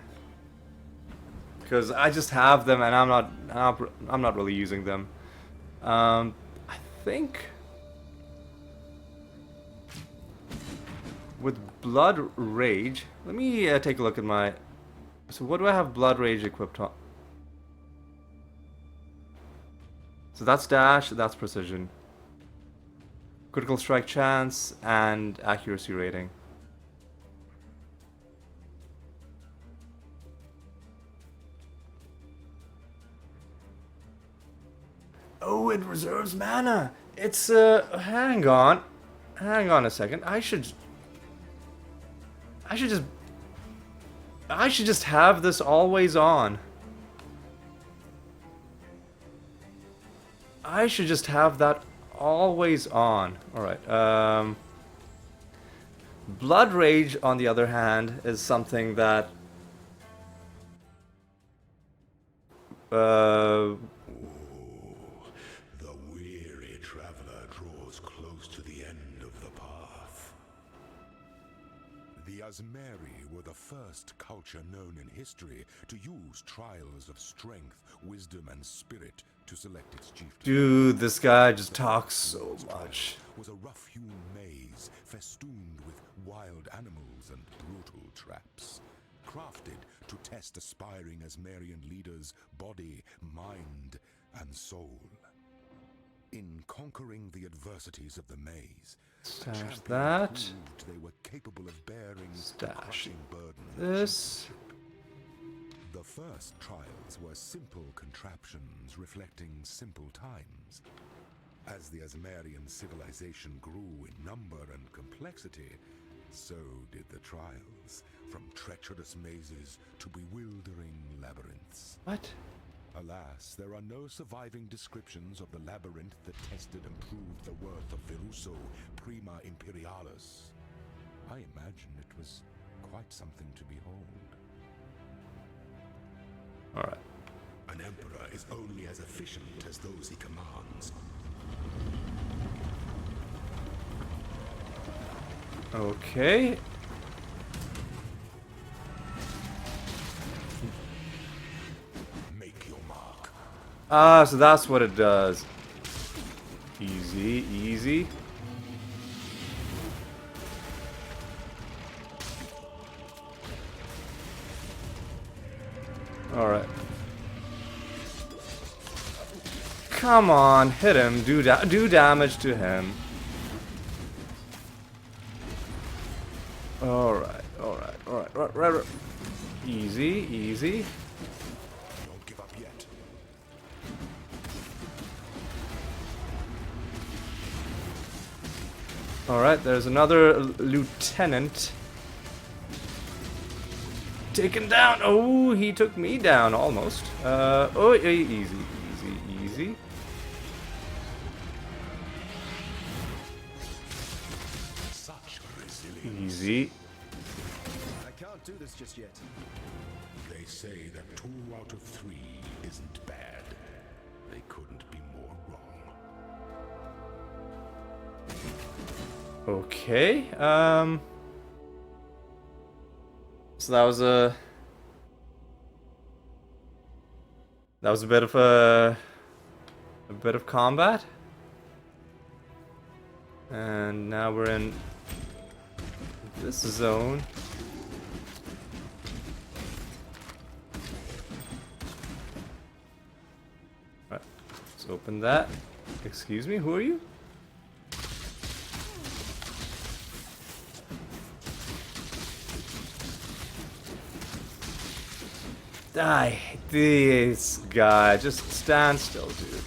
because I just have them and I'm not really using them. I think with Blood Rage, let me take a look at my. So what do I have Blood Rage equipped on? So that's dash, that's precision. Critical strike chance and accuracy rating. Oh, it reserves mana. It's hang on a second. I should just have this always on. I should just have that always on. Alright, Blood Rage, on the other hand, is something that The weary traveler draws close to the end of the path. The Asmeri were the first culture known in history to use trials of strength, wisdom, and spirit to select its chieftain. dude, this guy just talks so much. Was a rough-hewn maze festooned with wild animals and brutal traps, crafted to test aspiring Asmerian leaders' body, mind, and soul. In conquering the adversities of the maze, Stash champions that. proved they were capable of bearing the Stash crushing burden of this. the first trials were simple contraptions reflecting simple times. As the Asmarian civilization grew in number and complexity, so did the trials, from treacherous mazes to bewildering labyrinths. What? Alas, there are no surviving descriptions of the labyrinth that tested and proved the worth of Viruso Prima Imperialis. I imagine it was quite something to behold. Alright. An emperor is only as efficient as those he commands. Okay. Make your mark. Ah, so that's what it does. Easy, easy. Alright. Come on, hit him. Do damage to him. Alright. Easy, easy. Don't give up yet. Alright, there's another lieutenant. Taken down. Oh, he took me down almost. Oh, easy, easy, easy. Such resilience. Easy. I can't do this just yet. They say that 2 out of 3 isn't bad. They couldn't be more wrong. Okay. So that was a bit of a bit of combat. And now we're in this zone. Right, let's open that. Excuse me, who are you? I hate this guy. Just stand still, dude.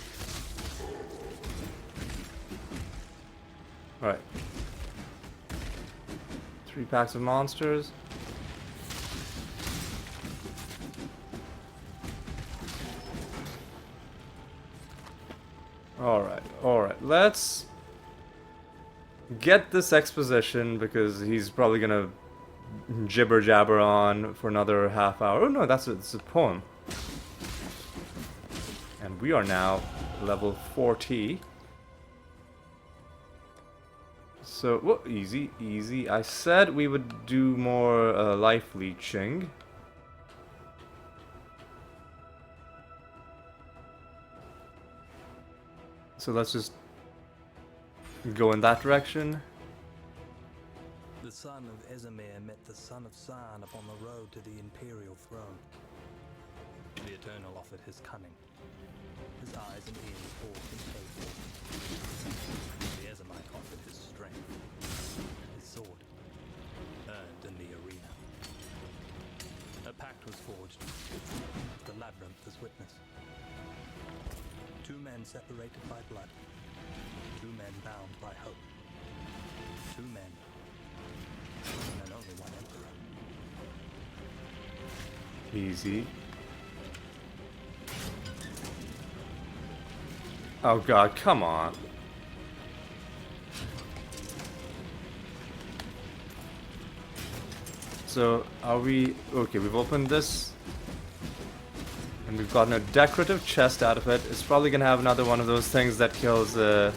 Alright. 3 packs of monsters. Alright. Let's get this exposition because he's probably gonna jibber jabber on for another half hour. Oh no, it's a poem. And we are now level 40. So, whoa, easy, easy. I said we would do more life leeching. So let's just go in that direction. The son of Esamir met the son of San upon the road to the imperial throne. The Eternal offered his cunning. His eyes and ears bought and paid for. The Esamite offered his strength. His sword, earned in the arena. A pact was forged. The labyrinth as witness. 2 men separated by blood. 2 men bound by hope. 2 men. And only one emperor. Easy. Oh god, come on. So, are we... Okay, we've opened this. And we've gotten a decorative chest out of it. It's probably gonna have another one of those things that kills, The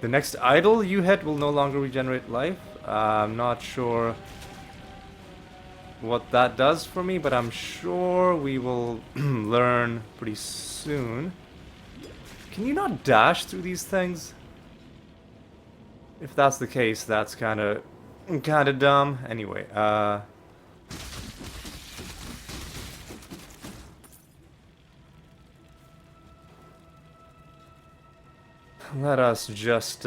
next idol you hit will no longer regenerate life. I'm not sure what that does for me, but I'm sure we will learn pretty soon. Can you not dash through these things? If that's the case, that's kind of dumb. Anyway, let us just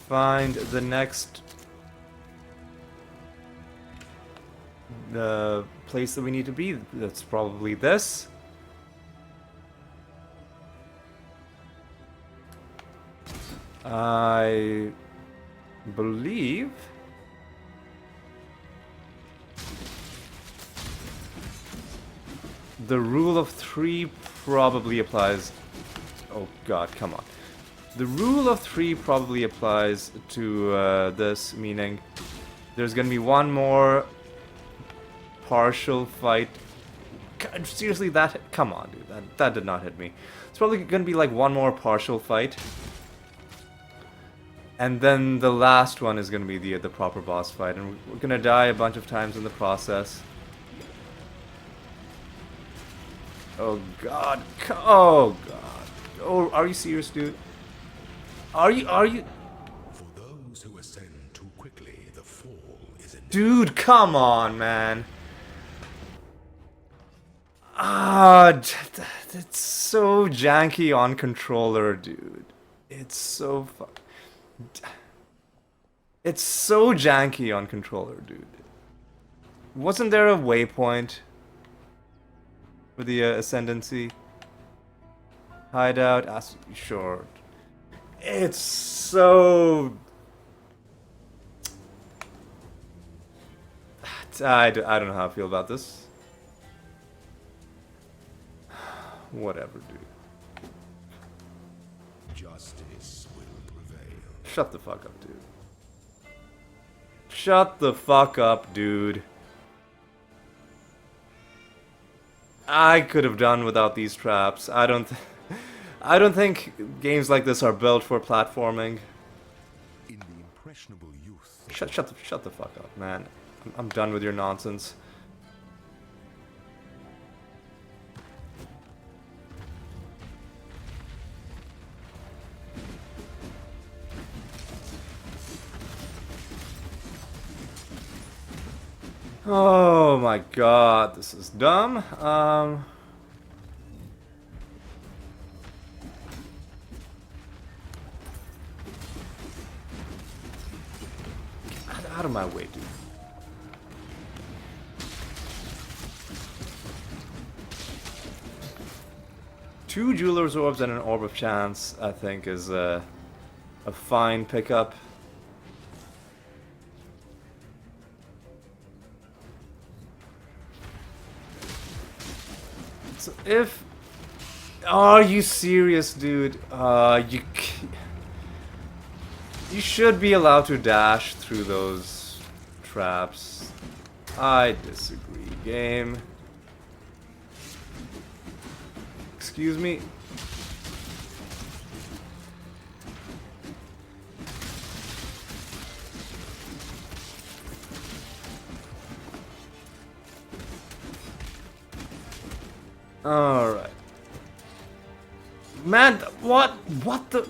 find the next the place that we need to be. That's probably this. I believe the rule of 3 probably applies. Oh god, come on. The rule of 3 probably applies to this, meaning there's gonna be one more partial fight. God, seriously, that... Come on, dude. That did not hit me. It's probably gonna be like one more partial fight. And then the last one is gonna be the proper boss fight. And we're gonna die a bunch of times in the process. Oh god. Oh god. Oh, are you serious, dude? Are you... For those who ascend too quickly, the fall is inevitable. Dude, come on, man. Ah, it's so janky on controller, dude. It's so It's so janky on controller, dude. Wasn't there a waypoint for the Ascendancy hideout? Sure. It's so... I don't know how I feel about this. Whatever, dude. Justice will prevail. Shut the fuck up, dude. Shut the fuck up, dude. I could have done without these traps. I don't think games like this are built for platforming. In the impressionable youth. Shut the fuck up, man. I'm done with your nonsense. Oh my god, this is dumb. Get out of my way, dude. Two Jeweler's Orbs and an Orb of Chance, I think, is a fine pickup. So if... Are you serious, dude? You should be allowed to dash through those traps. I disagree, game. Excuse me? Alright. Man, what the...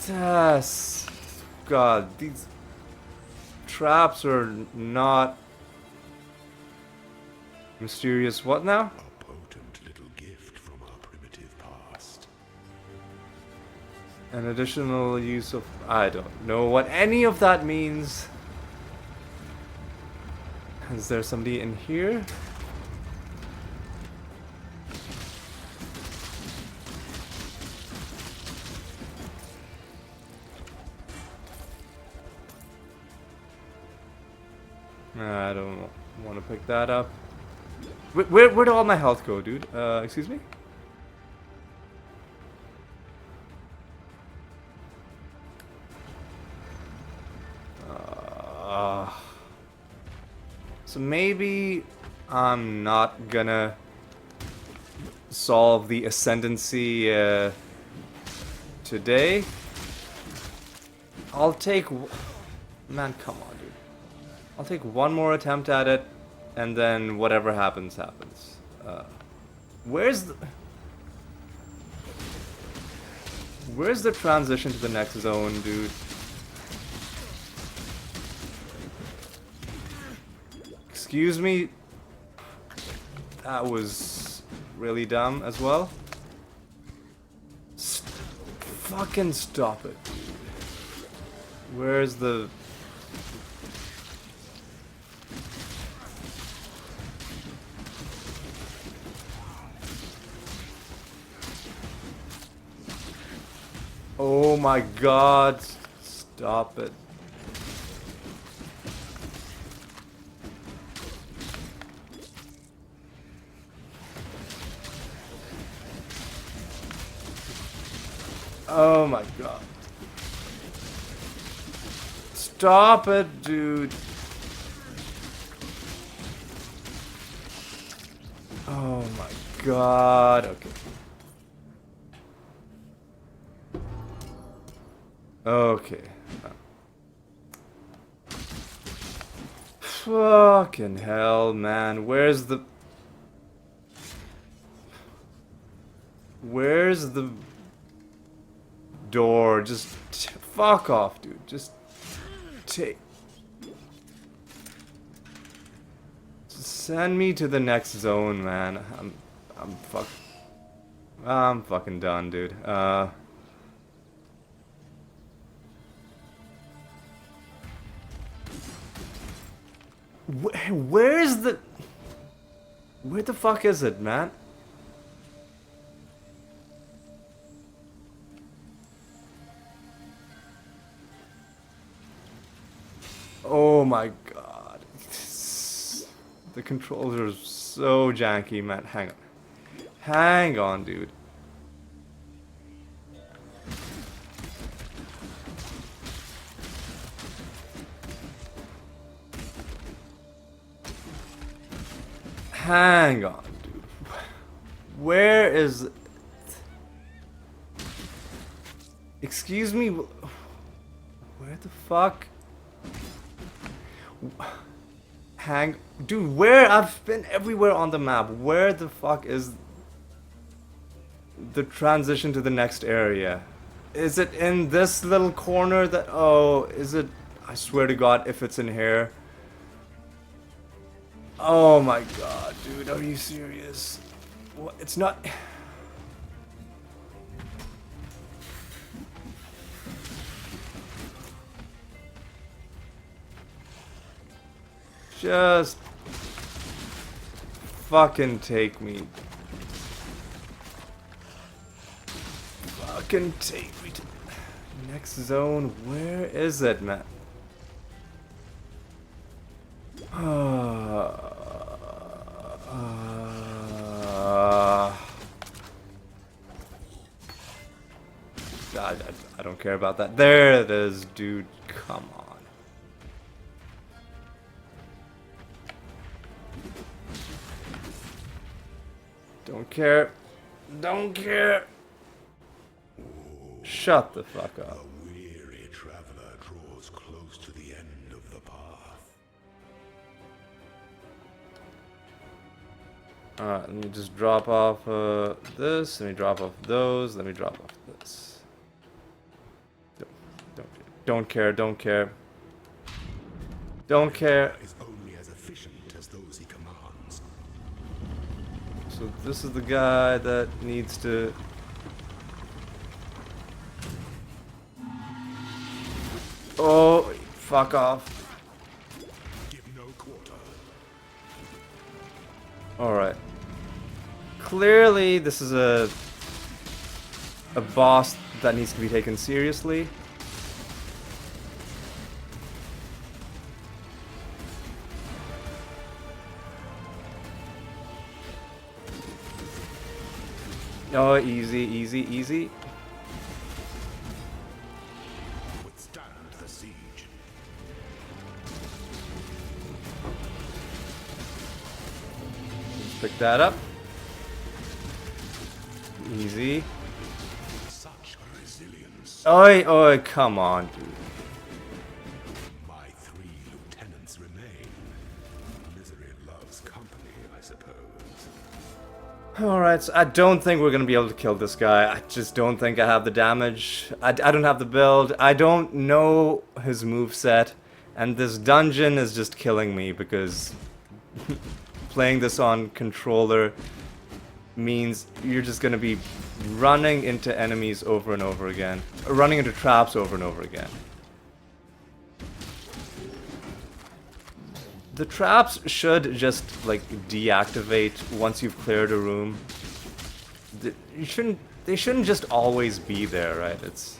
Yes. God, these traps are not mysterious. What now? A potent little gift from our primitive past. An additional use of... I don't know what any of that means. Is there somebody in here? I don't want to pick that up. Where did all my health go, dude? Excuse me? So maybe I'm not gonna solve the Ascendancy today. I'll take... Man, come on, dude. I'll take one more attempt at it, and then whatever happens, happens. Where's the transition to the next zone, dude? Excuse me? That was really dumb as well. Fucking stop it, dude. Where's the... Oh my god, stop it. Oh my god. Stop it, dude. Oh my god, okay. Okay. Fucking hell, man. Where's the door? Just fuck off, dude. Just send me to the next zone, man. I'm fucking done, dude. Where the fuck is it, man? Oh my god. The controls are so janky, man. Hang on. Hang on, dude. Hang on, dude. Where is... Excuse me? Where the fuck? Dude, where? I've been everywhere on the map. Where the fuck is the transition to the next area? Is it in this little corner that... Oh, is it... I swear to god if it's in here. Oh my god, dude, are you serious? What? It's not... Just... fucking take me. Fucking take me to... Next zone, where is it, man? I don't care about that. There it is, dude. Come on. Don't care. Don't care. Shut the fuck up. A weary traveler draws close to the end of the path. Alright, let me just drop off this. Let me drop off those. Let me drop off this. Don't care. Don't care. Don't care. Is only as efficient as those he commands. So this is the guy that needs to... Oh, fuck off. Give no quarter. Alright. Clearly, this is a boss that needs to be taken seriously. Oh, easy, easy, easy. Withstand the siege. Let's pick that up. Easy. Such resilience. Oi, oi, come on, dude. My 3 lieutenants remain. Misery loves company, I suppose. Alright, so I don't think we're gonna be able to kill this guy. I just don't think I have the damage. I don't have the build. I don't know his moveset. And this dungeon is just killing me because playing this on controller means you're just gonna be running into enemies over and over again. Running into traps over and over again. The traps should just, like, deactivate once you've cleared a room. They shouldn't just always be there, right? It's...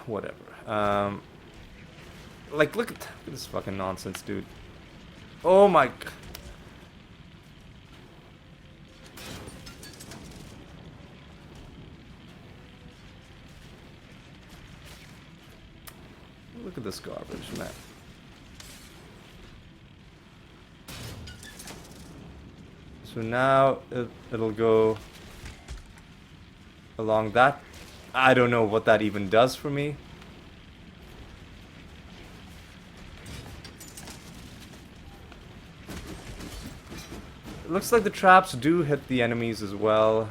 whatever. Like, look at this fucking nonsense, dude. Oh my... Look at this garbage, man. So now it'll go along that. I don't know what that even does for me. It looks like the traps do hit the enemies as well.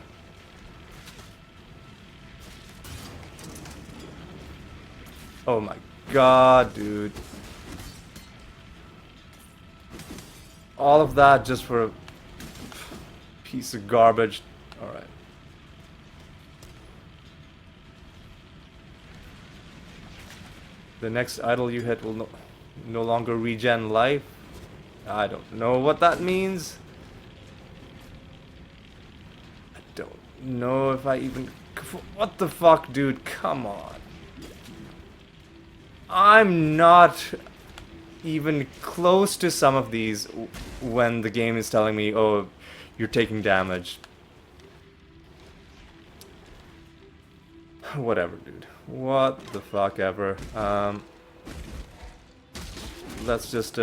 Oh my god, dude. All of that just for a piece of garbage. Alright. The next idol you hit will no longer regen life. I don't know what that means. I don't know if I even... What the fuck, dude? Come on. I'm not even close to some of these when the game is telling me, oh, you're taking damage. Whatever, dude. What the fuck ever. Let's just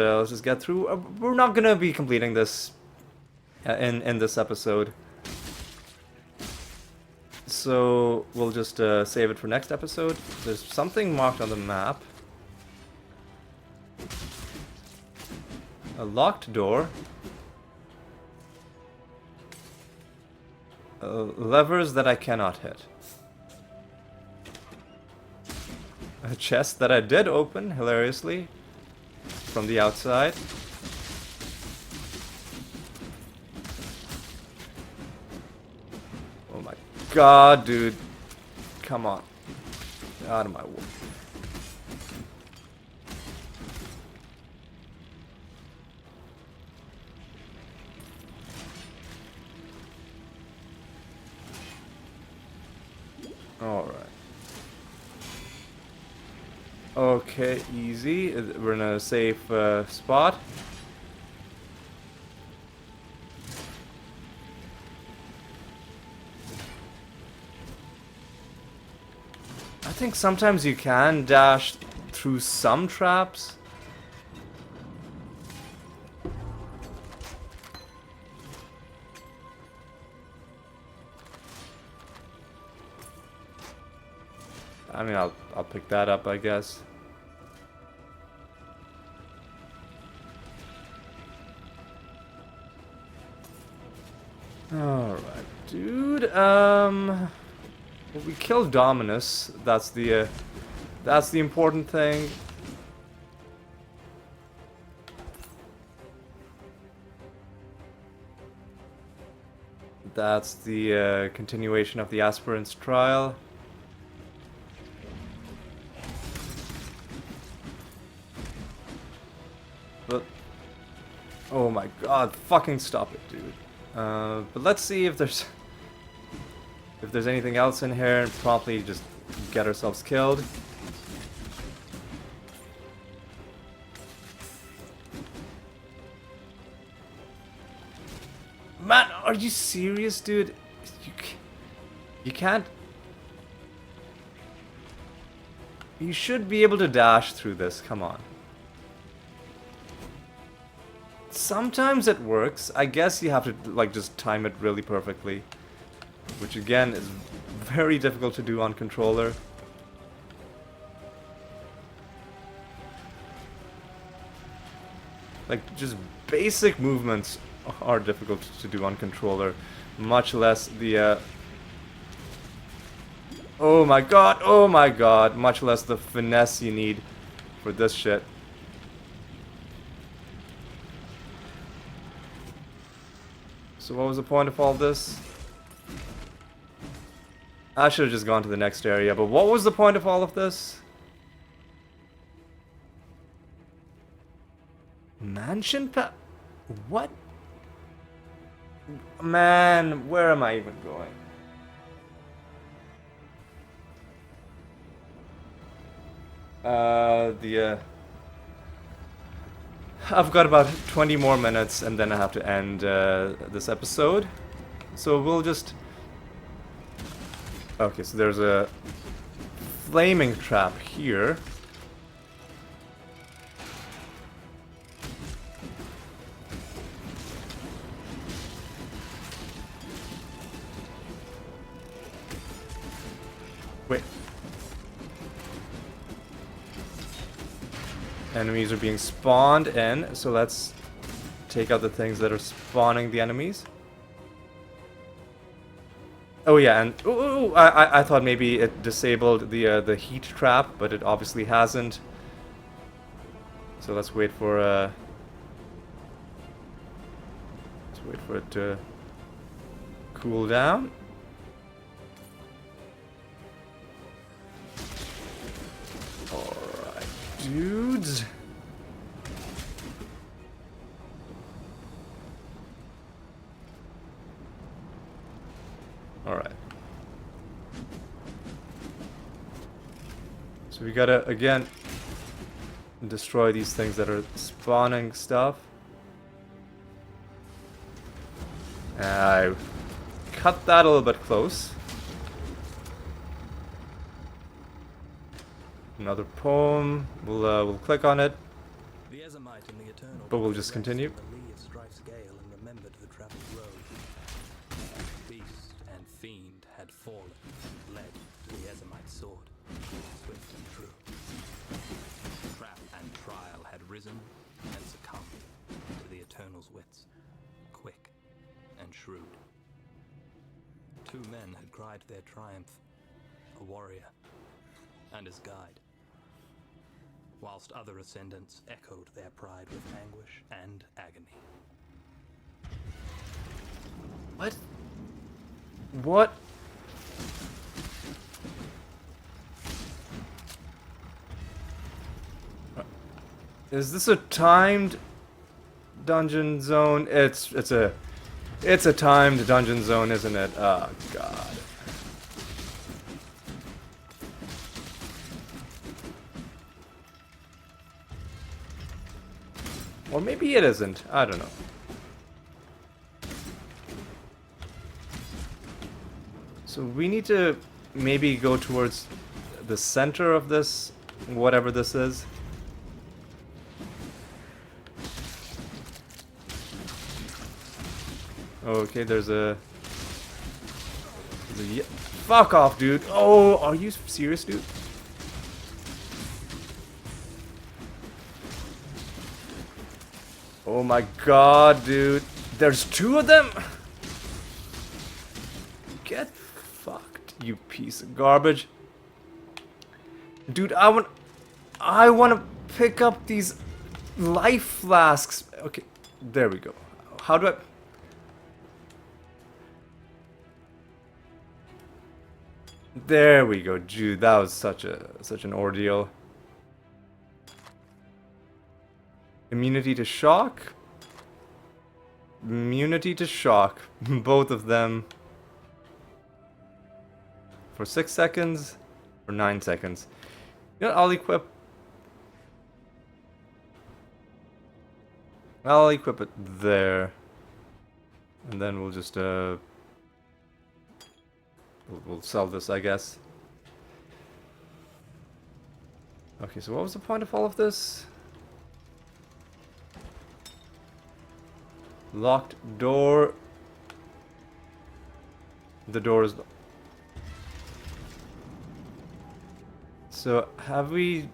get through. We're not gonna be completing this in this episode, so we'll just save it for next episode. There's something marked on the map. A locked door. Levers that I cannot hit. A chest that I did open, hilariously, from the outside. Oh my god, dude. Come on. Out of my way. Alright. Okay, easy. We're in a safe spot. I think sometimes you can dash through some traps. I mean, I'll pick that up, I guess. Alright, dude. Well, we killed Dominus. That's the important thing. That's the continuation of the Aspirant's trial. But oh my god, fucking stop it, dude. But let's see if there's anything else in here and promptly just get ourselves killed. Man, are you serious, dude? You can't... You should be able to dash through this, come on. Sometimes it works. I guess you have to, like, just time it really perfectly. Which, again, is very difficult to do on controller. Like, just basic movements are difficult to do on controller. Much less the, oh my god, much less the finesse you need for this shit. So what was the point of all this? I should have just gone to the next area, but what was the point of all of this? Mansion what? Man, where am I even going? I've got about 20 more minutes and then I have to end this episode. So we'll just... Okay, so there's a flaming trap here. Wait. Enemies are being spawned in, so let's take out the things that are spawning the enemies. Oh yeah, and I thought maybe it disabled the heat trap, but it obviously hasn't. So let's wait for it to cool down. Alright, dudes. Alright. So we gotta, again, destroy these things that are spawning stuff. I cut that a little bit close. Another poem. We'll click on it, The Ezomite and the Eternal but we'll just rest continue. on the lee of Strife's gale and remembered the traveled road. Beast and fiend had fallen, led to the Ezomite sword, swift and true. Trap and trial had risen and succumbed to the Eternal's wits, quick and shrewd. Two men had cried their triumph, a warrior and his guide, whilst other ascendants echoed their pride with anguish and agony. What? What? Is this a timed dungeon zone? It's a timed dungeon zone, isn't it? Oh god. Or maybe it isn't. I don't know. So we need to maybe go towards the center of this, whatever this is. Okay, there's a fuck off, dude. Oh, are you serious, dude? Oh my god, dude. There's two of them? Get fucked, you piece of garbage. Dude, I want to pick up these life flasks. Okay, there we go. How do I... There we go, dude. That was such an ordeal. Immunity to shock. Immunity to shock. Both of them. For 6 seconds. Or 9 seconds. You know what, I'll equip it there. And then we'll just we'll sell this, I guess. Okay, so what was the point of all of this? Locked door. The door is... So, have we...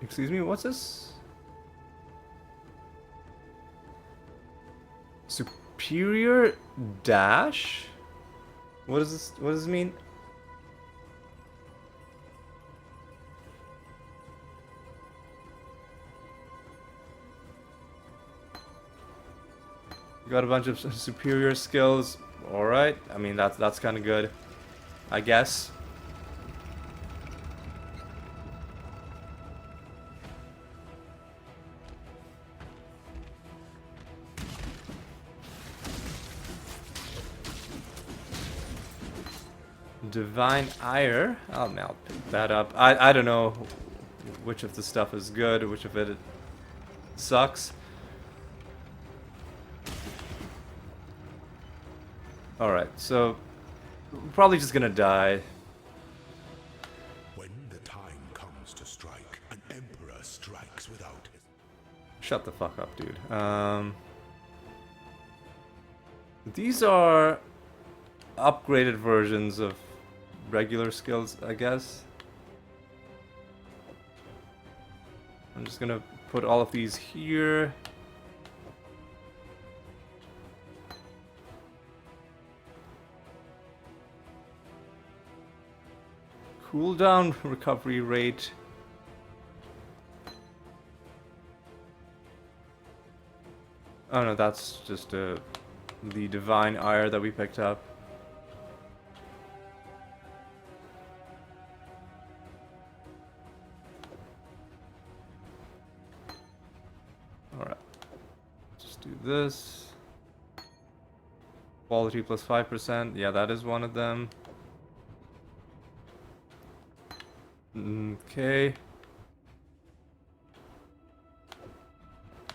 Excuse me, what's this? Superior dash? What is this? What does this mean? Got a bunch of superior skills. Alright, I mean, that's kind of good, I guess. Divine Ire. Oh, I'll pick that up. I don't know which of the stuff is good, which of it sucks. Alright, so we're probably just gonna die. When the time comes to strike, an emperor strikes without his... Shut the fuck up, dude. These are upgraded versions of regular skills, I guess. I'm just gonna put all of these here. Cooldown recovery rate. Oh no, that's just the Divine Ire that we picked up. Alright. Just do this. Quality plus 5%. Yeah, that is one of them. Okay.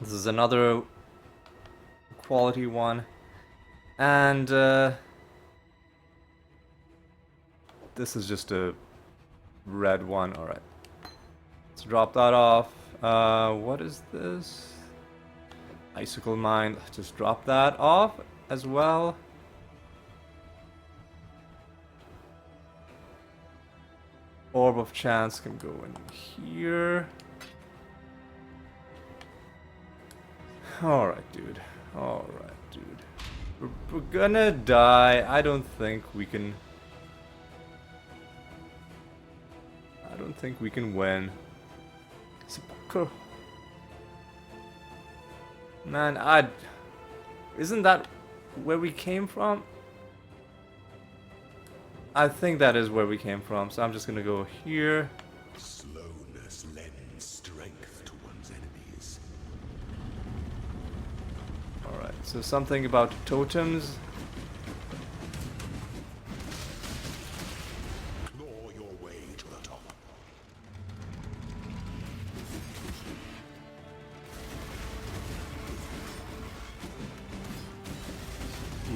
This is another quality one. And this is just a red one. Alright. Let's drop that off. What is this? Icicle Mine. Just drop that off as well. Orb of Chance can go in here. Alright, dude. Alright, dude. We're gonna die. I don't think we can win. Sepulchre. Man, isn't that where we came from? I think that is where we came from, so I'm just gonna go here. Slowness lends strength to one's enemies. Alright, so something about totems. Claw your way to the top.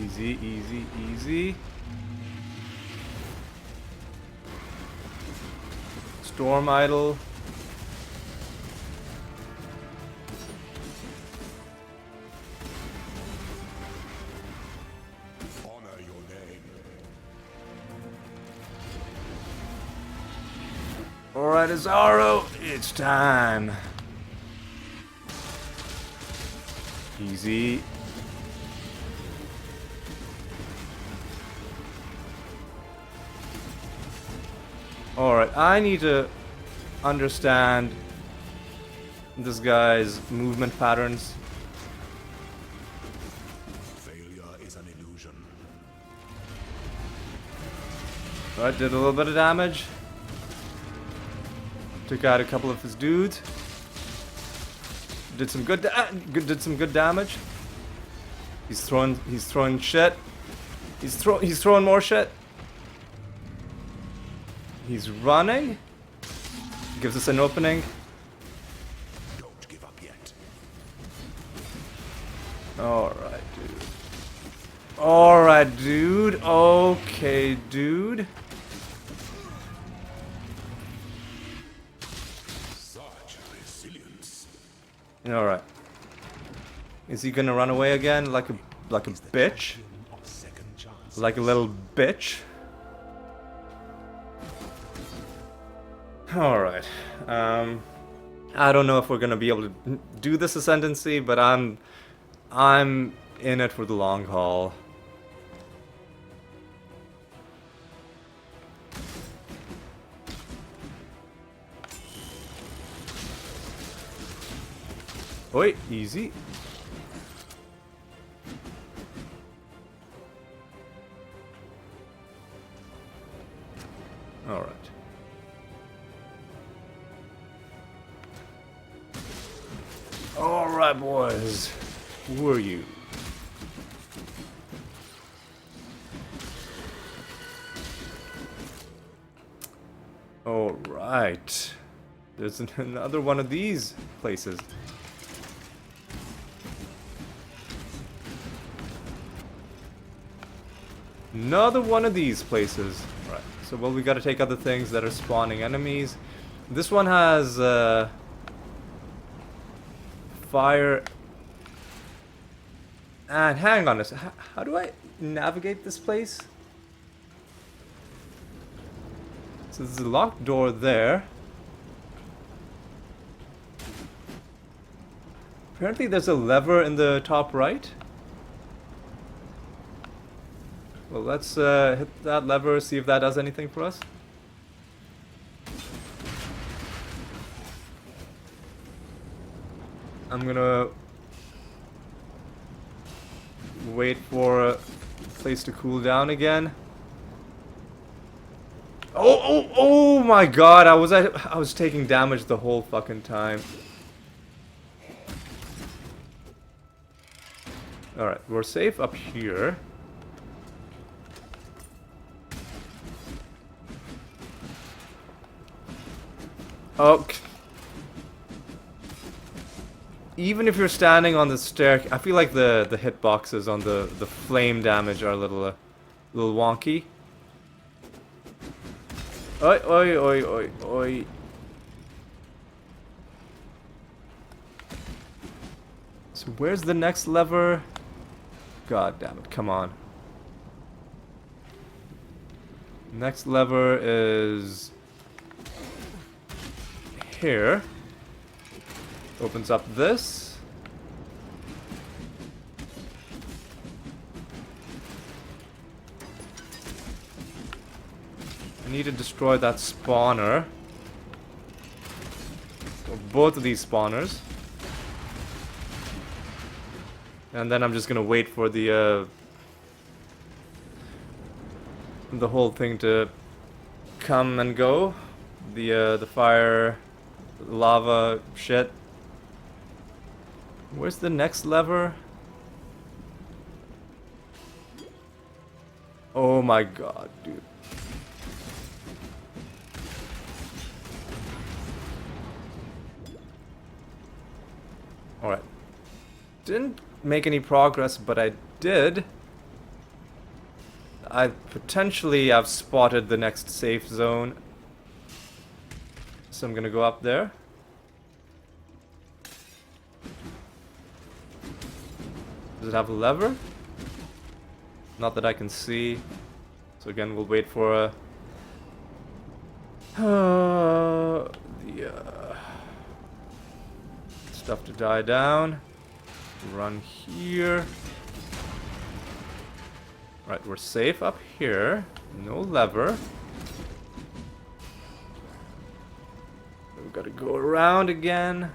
Easy, easy, easy. Storm Idol. Honor your name. Alright, Azaro, it's time. Easy. Alright, I need to understand this guy's movement patterns. Failure is an illusion. Alright, did a little bit of damage. Took out a couple of his dudes. Did some good damage. He's throwing shit. He's throwing more shit. He's running. Gives us an opening. Don't give up yet. Alright, dude. Alright, dude. Okay, dude. Such resilience. Alright. Is he gonna run away again like a bitch? Of second chance. Like a little bitch? Alright. I don't know if we're gonna be able to do this Ascendancy, but I'm in it for the long haul. Oi, easy. Alright. Alright, boys. Who are you? Alright. There's another one of these places. Another one of these places. Right. So, well, we gotta take out the things that are spawning enemies. This one has fire. And hang on a second. How do I navigate this place? So there's a locked door there. Apparently there's a lever in the top right. Well, let's hit that lever, see if that does anything for us. I'm gonna wait for a place to cool down again. Oh my god, I was taking damage the whole fucking time. Alright, we're safe up here. Okay. Even if you're standing on the stair, I feel like the hitboxes on the flame damage are a little wonky. Oi, oi, oi, oi, oi. So where's the next lever? God damn it, come on. Next lever is here. Opens up this. I need to destroy that spawner. Or both of these spawners. And then I'm just gonna wait for the whole thing to come and go. The fire, lava shit. Where's the next lever? Oh my god, dude. Alright. Didn't make any progress, but I did. I potentially have spotted the next safe zone. So I'm gonna go up there. Does it have a lever? Not that I can see. So again, we'll wait for the stuff to die down. Run here. Right, we're safe up here. No lever. We've got to go around again.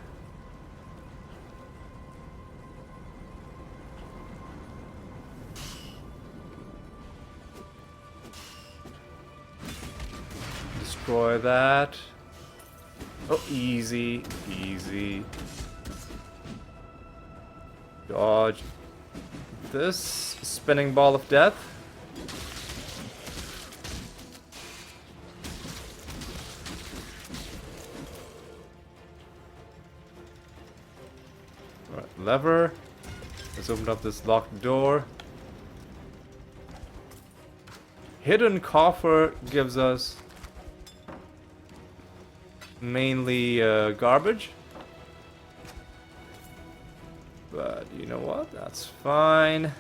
Destroy that. Oh, easy, easy. Dodge this spinning ball of death. Alright, lever. Let's open up this locked door. Hidden coffer gives us mainly garbage. But you know what? That's fine.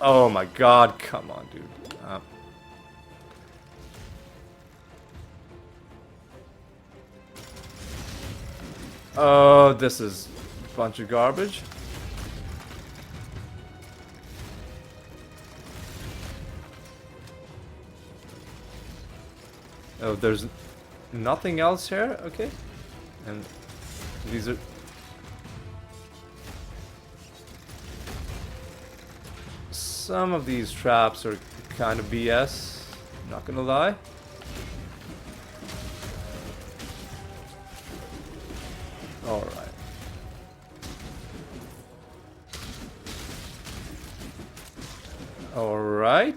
Oh my god, come on, dude. Oh, this is a bunch of garbage. Oh, there's nothing else here? Okay. And these are... Some of these traps are kind of BS, not gonna lie.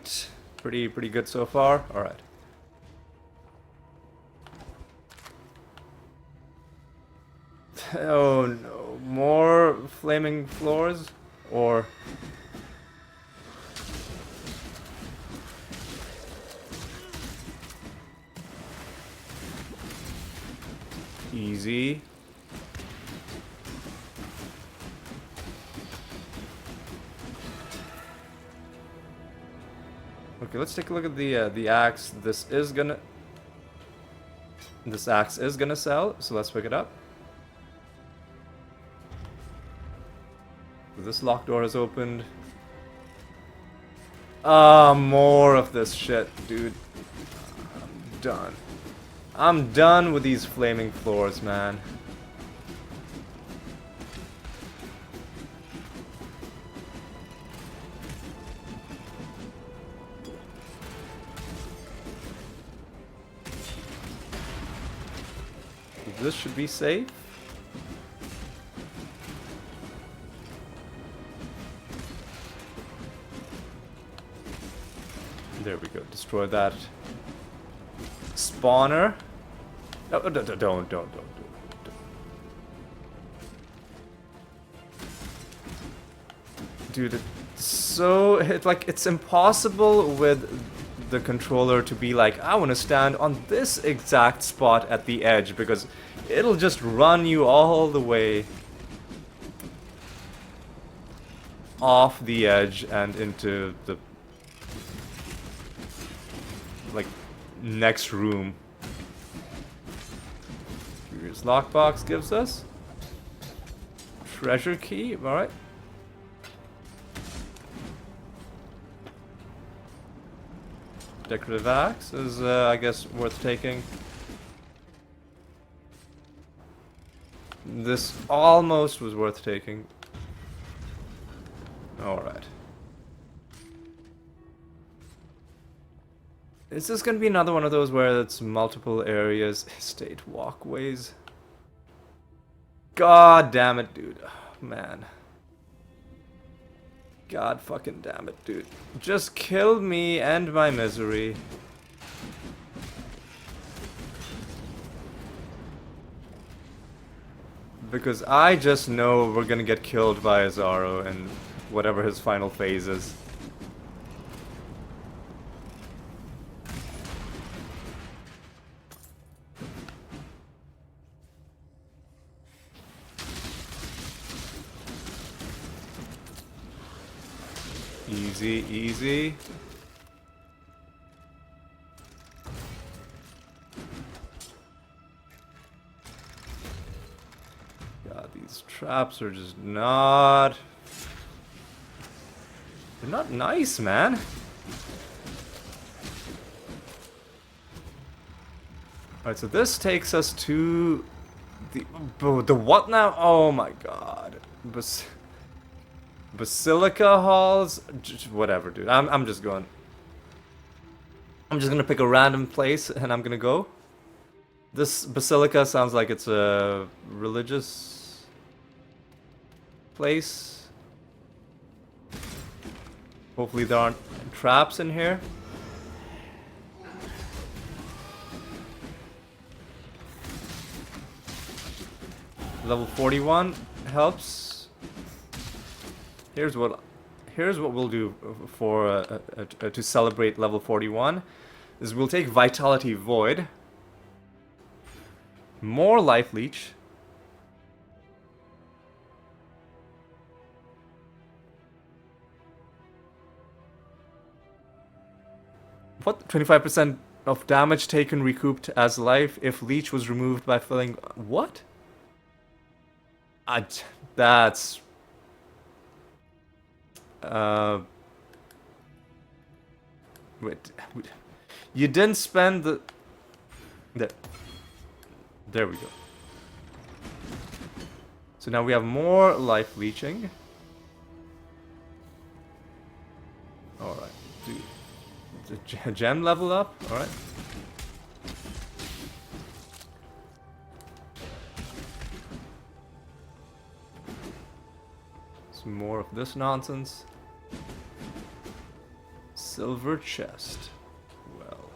Alright. Pretty good so far. Alright. Oh no. More flaming floors? Or... Easy. Okay, let's take a look at the axe. This axe is gonna sell, so let's pick it up. This locked door is opened. Ah, more of this shit, dude. I'm done. I'm done with these flaming floors, man. This should be safe. There we go. Destroy that spawner. No, don't do it. Dude, it's impossible with the controller to be like, I want to stand on this exact spot at the edge, because it'll just run you all the way off the edge and into the like next room. Curious lockbox gives us treasure key. All right. Decorative axe is, I guess, worth taking. This almost was worth taking. Alright. Is this gonna be another one of those where it's multiple areas, estate walkways? God damn it, dude. Oh, man. God fucking damn it, dude. Just kill me and my misery. Because I just know we're gonna get killed by Azaro in whatever his final phase is. Easy, easy. God, these traps are just not... They're not nice, man. Alright, so this takes us to the what now? Oh my god. Basilica halls? Just whatever, dude. I'm just going. I'm just gonna pick a random place and I'm gonna go. This basilica sounds like it's a religious place. Hopefully there aren't traps in here. Level 41 helps. Here's what we'll do for to celebrate level 41 is we'll take Vitality Void, more Life Leech, what 25% of damage taken recouped as life if Leech was removed by filling what? That's wait, you didn't spend the... There we go. So now we have more life leeching. Alright, dude. The gem level up, alright. Some more of this nonsense. Silver chest. Well.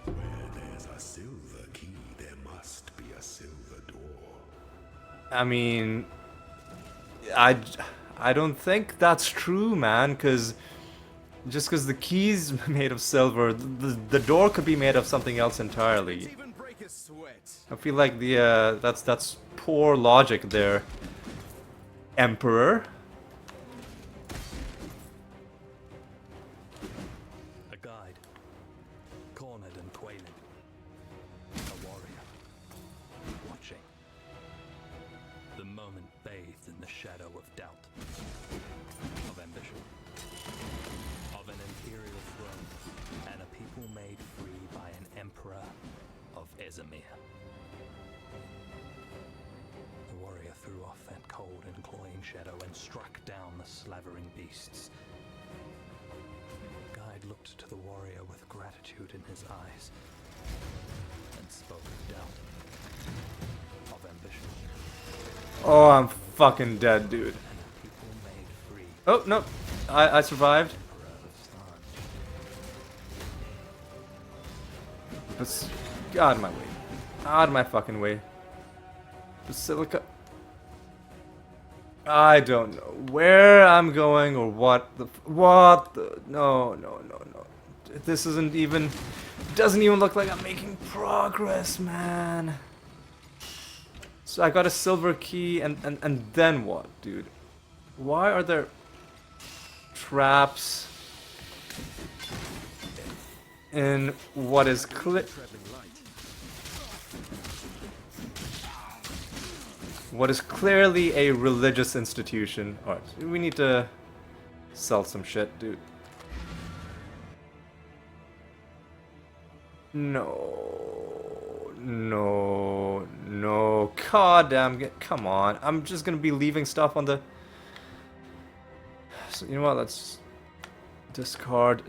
Where there's a silver key, there must be a silver door. I mean, I don't think that's true, man, because just because the key's made of silver, the door could be made of something else entirely. Even break a sweat. I feel like that's poor logic there, Emperor. A guide, cornered and quailing. A warrior, watching. The moment bathed in the shadow of doubt, of ambition, of an imperial throne, and a people made free by an emperor of Ezemir. The warrior threw off that cold and cloying shadow and struck down the slavering beasts. The guide looked to the warrior with gratitude in his eyes and spoke of doubt, of ambition, Oh, I'm fucking dead, dude. and a people made free. Oh, no. I survived. But get out of my way. Out of my fucking way. Basilica. I don't know where I'm going or what the... No. This isn't even... Doesn't even look like I'm making progress, man. So I got a silver key and then what, dude? Why are there traps in what is clear... What is clearly a religious institution. Alright, we need to sell some shit, dude. No. God damn, come on. I'm just gonna be leaving stuff on the... So, you know what, let's... Discard.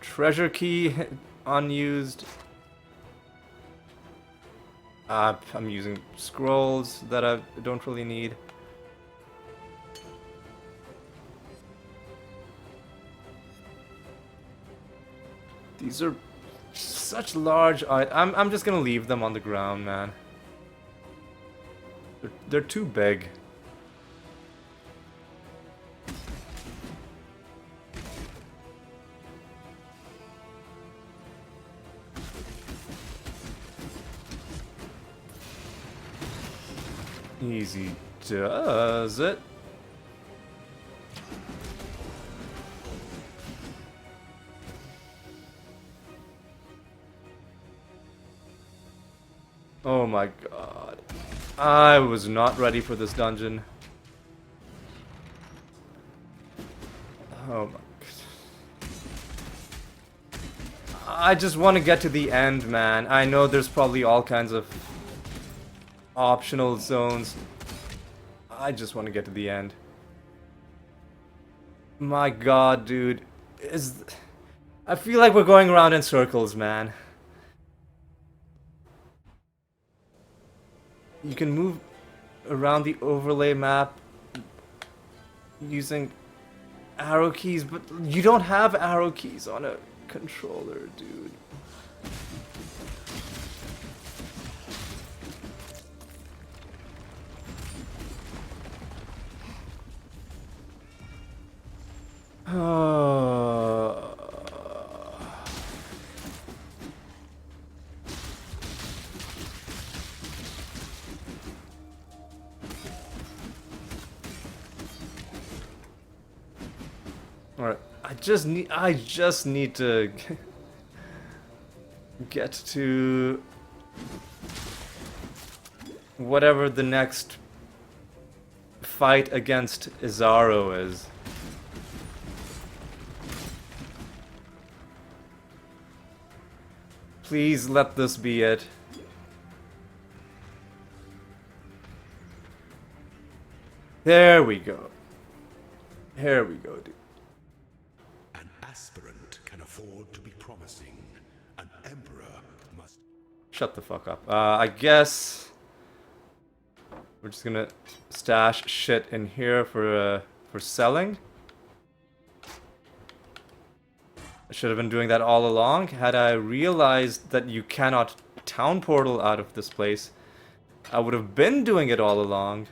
Treasure key, unused. I'm using scrolls that I don't really need. These are such large items. I'm just gonna leave them on the ground, man. They're too big. Easy does it. Oh my god. I was not ready for this dungeon. Oh my god. I just want to get to the end, man. I know there's probably all kinds of optional zones. I just want to get to the end. My god, dude. I feel like we're going around in circles, man. You can move around the overlay map using arrow keys, but you don't have arrow keys on a controller, dude. Alright, I just need to get to whatever the next fight against Izaro is. Please let this be it. There we go. Here we go, dude. An aspirant can afford to be promising. An emperor must... Shut the fuck up. I guess we're just gonna stash shit in here for selling. I should have been doing that all along. Had I realized that you cannot town portal out of this place, I would have been doing it all along.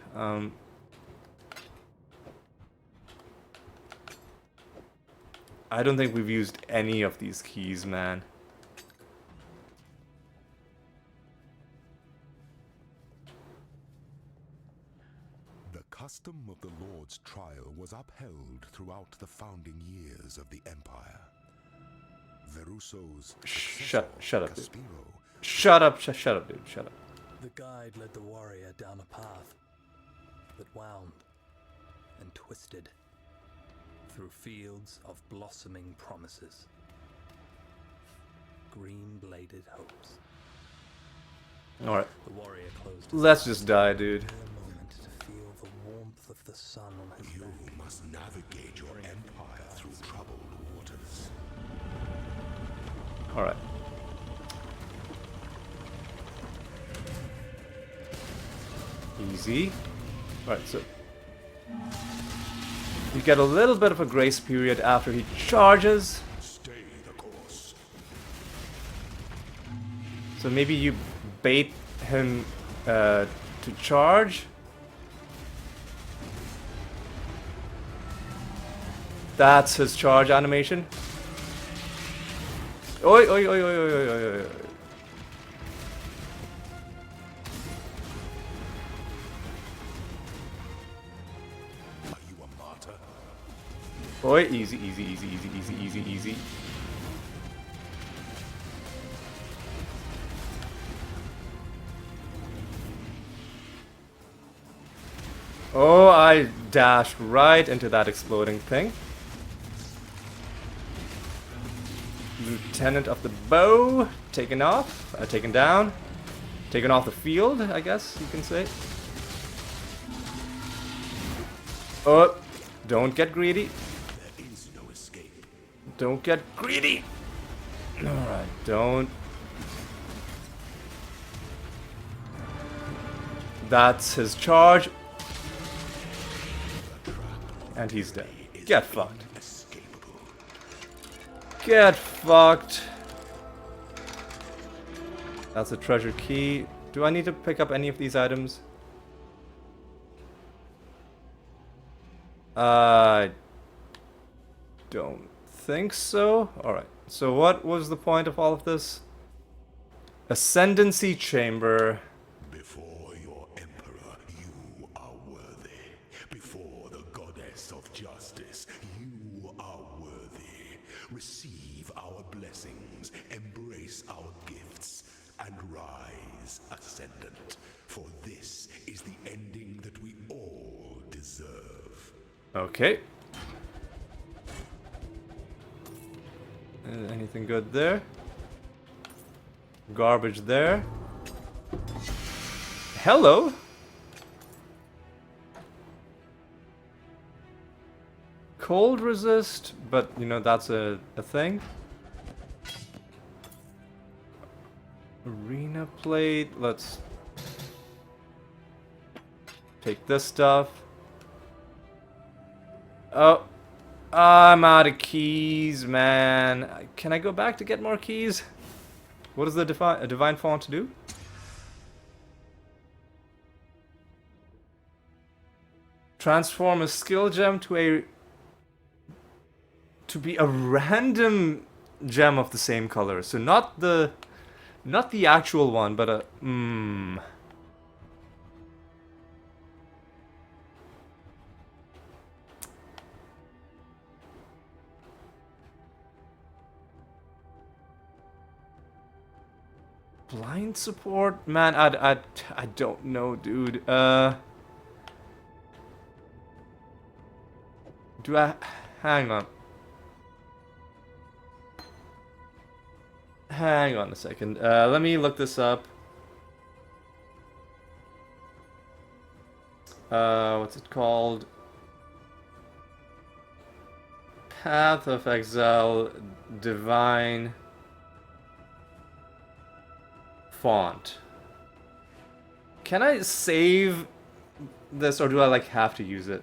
I don't think we've used any of these keys, man. The custom of the Lord's trial was upheld throughout the founding years of the Empire. Veruso's Shut up, dude. Caspiro Shut up, shut up, dude. Shut up. The guide led the warrior down a path that wound and twisted through fields of blossoming promises, green-bladed hopes. Alright. The warrior closed his Let's eyes just die, for dude. a moment to feel the warmth of the sun on his You back. must navigate your empire through troubled waters. Alright. Easy. Alright, so you get a little bit of a grace period after he charges. Stay the course. So maybe you bait him to charge. That's his charge animation. Oi, oi, oi, oi, oi, oi, oi, oi. Are you a martyr? Oi, easy, easy, easy, easy, easy, easy, easy. Oh, I dashed right into that exploding thing. Lieutenant of the Bow, taken off, taken down, taken off the field, I guess you can say. Oh, don't get greedy. There is no escape. Don't get greedy. Alright, don't. That's his charge. And he's dead. Get fucked. Inescapable. Get fucked. That's a treasure key. Do I need to pick up any of these items? I don't think so. Alright, so what was the point of all of this? Ascendancy chamber. Before your emperor, you are worthy. Before the goddess of justice, you are worthy. Receive our blessings, embrace our gifts, and rise, Ascendant. For this is the ending that we all deserve. Okay. Anything good there? Garbage there. Hello? Cold resist, but you know that's a thing. Arena plate, let's take this stuff. Oh, I'm out of keys, man. Can I go back to get more keys? What does the divine font do? Transform a skill gem to be a random gem of the same color. So not the actual one, but a blind support? Man, I don't know, dude. Do I... Hang on. Hang on a second. Let me look this up. What's it called? Path of Exile Divine Font. Can I save this, or do I like have to use it?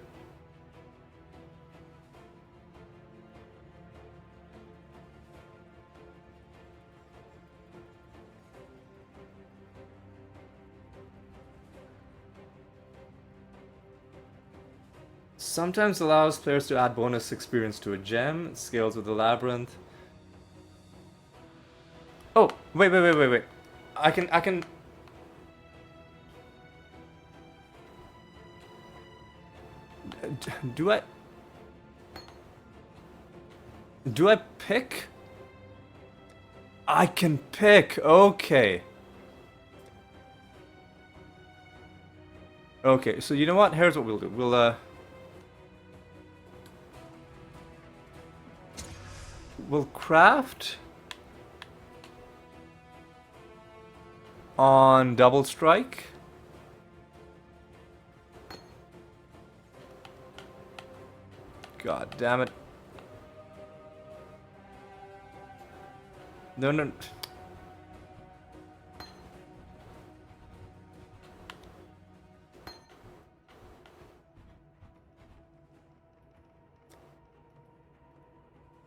Sometimes allows players to add bonus experience to a gem. It scales with the labyrinth. Oh, wait. I can. Do I pick? I can pick. Okay. Okay, so you know what? Here's what we'll do. We'll craft on double strike. God damn it. No.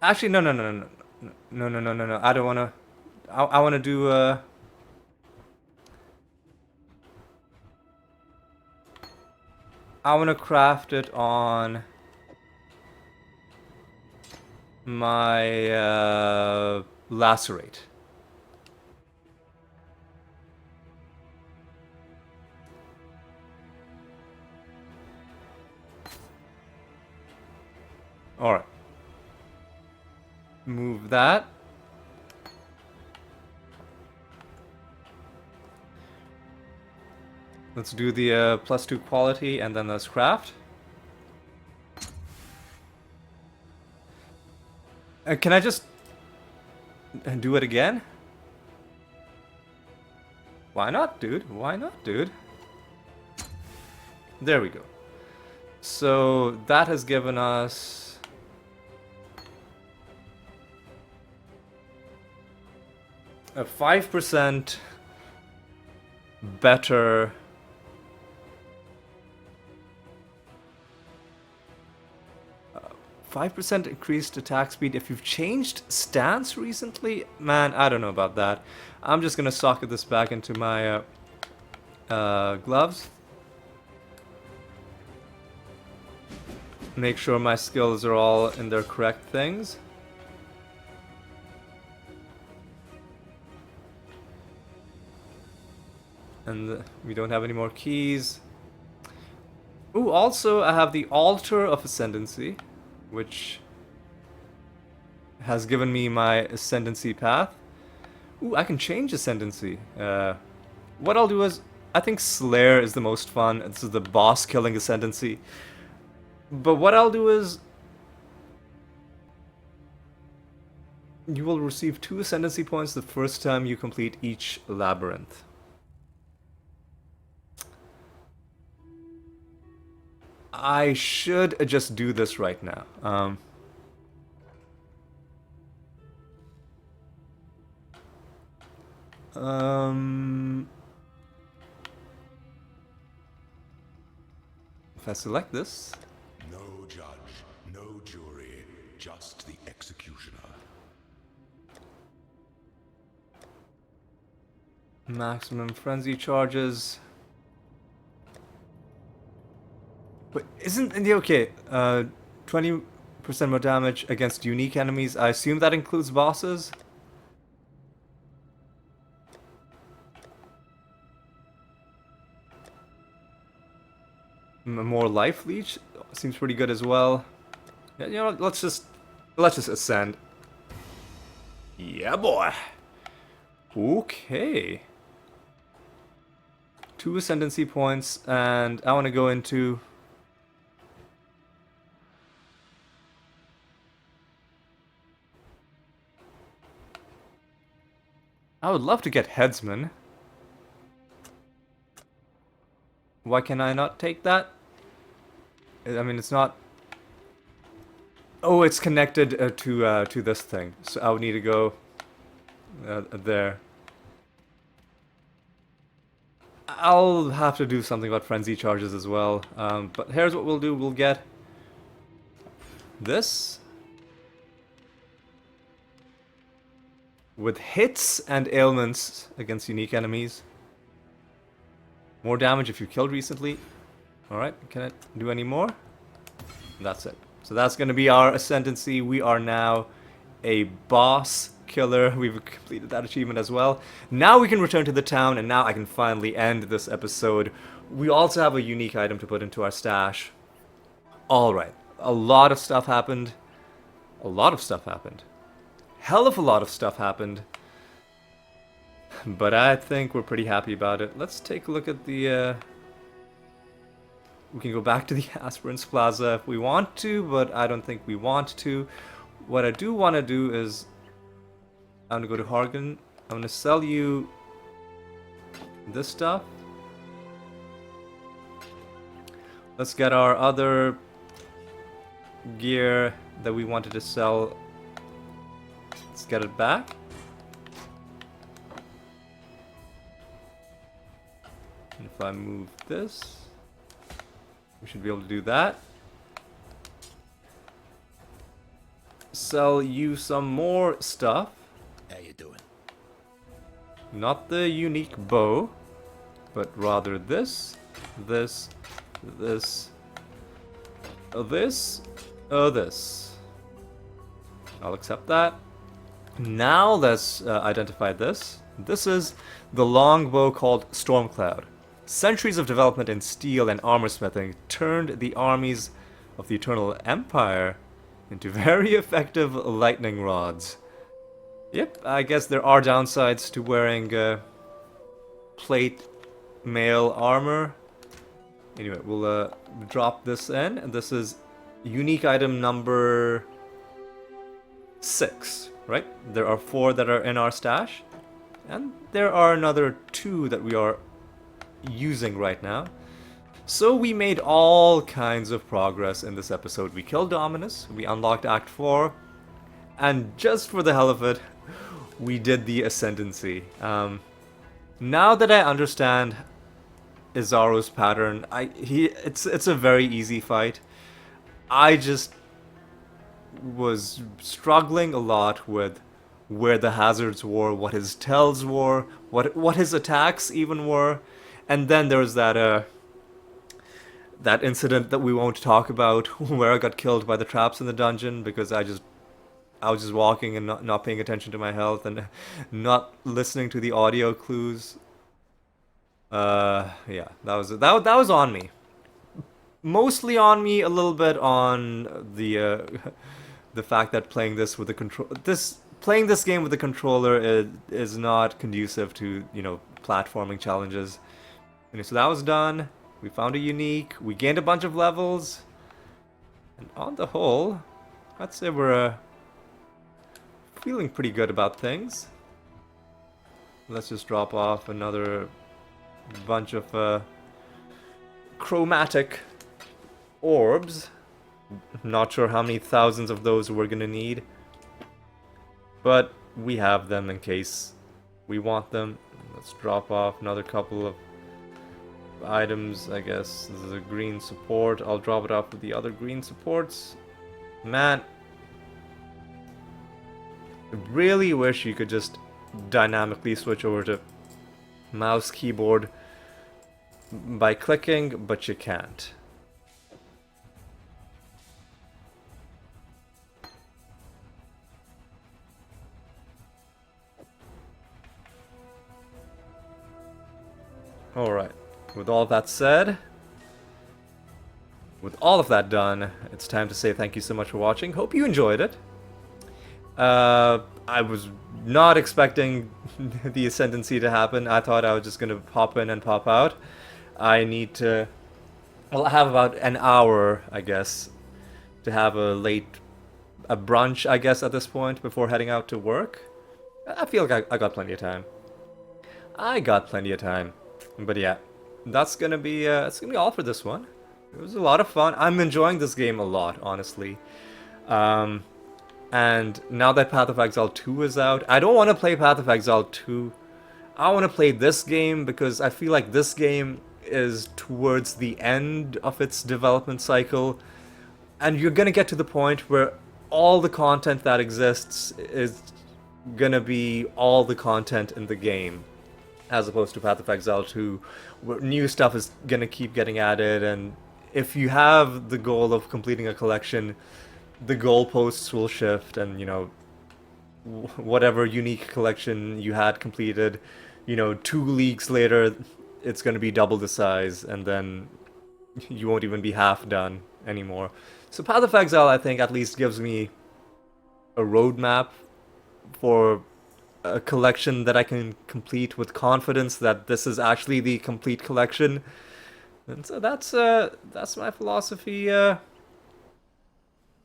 Actually, no. I don't wanna. I wanna do. I wanna craft it on my lacerate. All right. Move that. Let's do the +2 quality and then let's craft. Can I just do it again? Why not, dude? Why not, dude? There we go. So that has given us a 5% better 5% increased attack speed. If you've changed stance recently, man, I don't know about that. I'm just gonna socket this back into my gloves. Make sure my skills are all in their correct things. And we don't have any more keys. Ooh, also I have the Altar of Ascendancy, which has given me my Ascendancy path. Ooh, I can change Ascendancy. What I'll do is, I think Slayer is the most fun. This is the boss killing Ascendancy. But what I'll do is, you will receive 2 Ascendancy points the first time you complete each labyrinth. I should just do this right now. If I select this, No judge, no jury, just the executioner. maximum frenzy charges. But isn't okay? 20% more damage against unique enemies. I assume that includes bosses. More life leech seems pretty good as well. Yeah, you know, let's just ascend. Yeah, boy. Okay. 2 ascendancy points, and I want to go into. I would love to get headsman. Why can I not take that? I mean, it's not... Oh, it's connected to this thing. So I would need to go there. I'll have to do something about frenzy charges as well. But here's what we'll do. We'll get this. With hits and ailments against unique enemies. More damage if you killed recently. Alright, can it do any more? That's it. So that's going to be our Ascendancy. We are now a boss killer. We've completed that achievement as well. Now we can return to the town, and now I can finally end this episode. We also have a unique item to put into our stash. Alright, a lot of stuff happened. A lot of stuff happened. Hell of a lot of stuff happened. But I think we're pretty happy about it. Let's take a look at the... We can go back to the Aspirant's Plaza if we want to, but I don't think we want to. What I do want to do is... I'm going to go to Hargan. I'm going to sell you this stuff. Let's get our other gear that we wanted to sell. Let's get it back. And if I move this, we should be able to do that. Sell you some more stuff. How you doing? Not the unique bow, but rather this, this, this, this, this. I'll accept that. Now let's identify this. This is the longbow called Stormcloud. Centuries of development in steel and armor smithing turned the armies of the Eternal Empire into very effective lightning rods. Yep, I guess there are downsides to wearing plate mail armor. Anyway, we'll drop this in, and this is unique item number 6, right? There are 4 that are in our stash, and there are another 2 that we are using right now. So we made all kinds of progress in this episode. We killed Dominus, we unlocked Act 4, and just for the hell of it, we did the Ascendancy. Now that I understand Izaro's pattern, it's a very easy fight. I just was struggling a lot with where the hazards were, what his tells were, what his attacks even were, and then there was that that incident that we won't talk about where I got killed by the traps in the dungeon because I was just walking and not paying attention to my health and not listening to the audio clues. Yeah, that was on me. Mostly on me, a little bit on the fact that playing this with the playing this game with the controller is not conducive to, you know, platforming challenges. And so that was done. We found a unique. We gained a bunch of levels. And on the whole, I'd say we're feeling pretty good about things. Let's just drop off another bunch of chromatic orbs. Not sure how many thousands of those we're gonna need, but we have them in case we want them. Let's drop off another couple of items. I guess this is a green support. I'll drop it off with the other green supports. Man, I really wish you could just dynamically switch over to mouse keyboard by clicking, but you can't. Alright, with all of that said, with all of that done, it's time to say thank you so much for watching. Hope you enjoyed it. I was not expecting the Ascendancy to happen. I thought I was just gonna pop in and pop out. I need to... I'll have about an hour, I guess, to have a brunch, I guess, at this point, before heading out to work. I feel like I got plenty of time. I got plenty of time. But yeah, that's gonna be all for this one. It was a lot of fun. I'm enjoying this game a lot, honestly. And now that Path of Exile 2 is out, I don't want to play Path of Exile 2. I want to play this game because I feel like this game is towards the end of its development cycle. And you're going to get to the point where all the content that exists is going to be all the content in the game. As opposed to Path of Exile 2, where new stuff is going to keep getting added. And if you have the goal of completing a collection, the goalposts will shift, and whatever unique collection you had completed, 2 leagues later, it's going to be double the size, and then you won't even be half done anymore. So Path of Exile, I think, at least gives me a roadmap for a collection that I can complete with confidence that this is actually the complete collection. And so that's my philosophy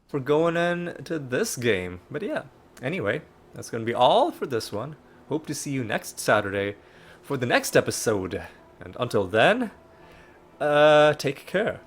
for going into this game. But yeah, anyway, that's going to be all for this one. Hope to see you next Saturday for the next episode. And until then, take care.